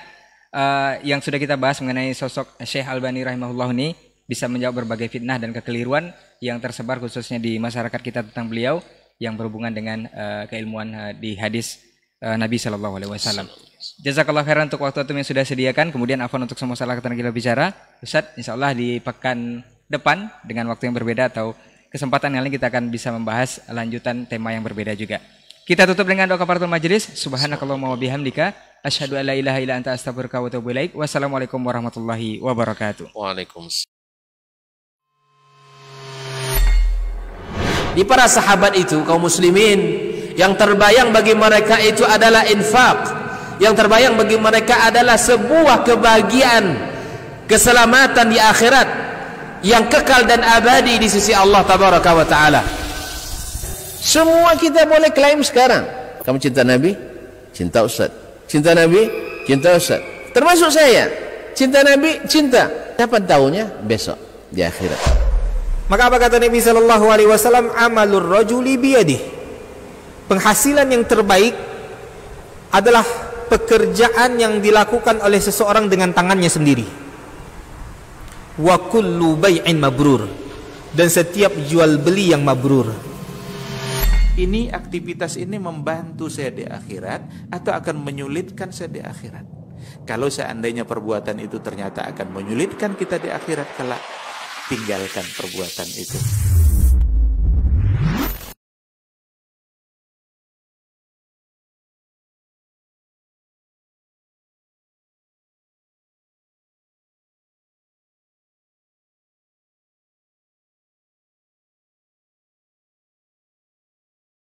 yang sudah kita bahas mengenai sosok Syekh Albani rahimahullah ini bisa menjawab berbagai fitnah dan kekeliruan yang tersebar khususnya di masyarakat kita tentang beliau yang berhubungan dengan keilmuan di hadis Nabi Shallallahu Alaihi Wasallam. Jazakallah khairan untuk waktu yang sudah sediakan. Kemudian afwan untuk semua salah kata kita bicara. Ustaz, insya Allah di pekan depan dengan waktu yang berbeda atau kesempatan yang lain kita akan bisa membahas lanjutan tema yang berbeda juga. Kita tutup dengan doa kafaratul majelis. Subhanakallahumma wa bihamdika asyhadu an la ilaha illa anta astaghfiruka wa atubu ilaik. Wassalamualaikum warahmatullahi wabarakatuh. Waalaikumsalam. Di para sahabat itu, kaum muslimin, yang terbayang bagi mereka itu adalah infak. Yang terbayang bagi mereka adalah sebuah kebahagiaan, keselamatan di akhirat yang kekal dan abadi di sisi Allah tabaraka wa taala. Semua kita boleh klaim sekarang. Kamu cinta Nabi? Cinta Ustaz. Cinta Nabi? Cinta Ustaz. Termasuk saya. Cinta Nabi? Cinta. Kapan tahunya? Besok di akhirat. Maka apa kata Nabi sallallahu alaihi wasallam? Amalur rajuli biyadih. Penghasilan yang terbaik adalah pekerjaan yang dilakukan oleh seseorang dengan tangannya sendiri. Wa kullu bai'in mabrur. Dan setiap jual beli yang mabrur. Ini aktivitas ini membantu saya di akhirat atau akan menyulitkan saya di akhirat. Kalau seandainya perbuatan itu ternyata akan menyulitkan kita di akhirat kelak, tinggalkan perbuatan itu.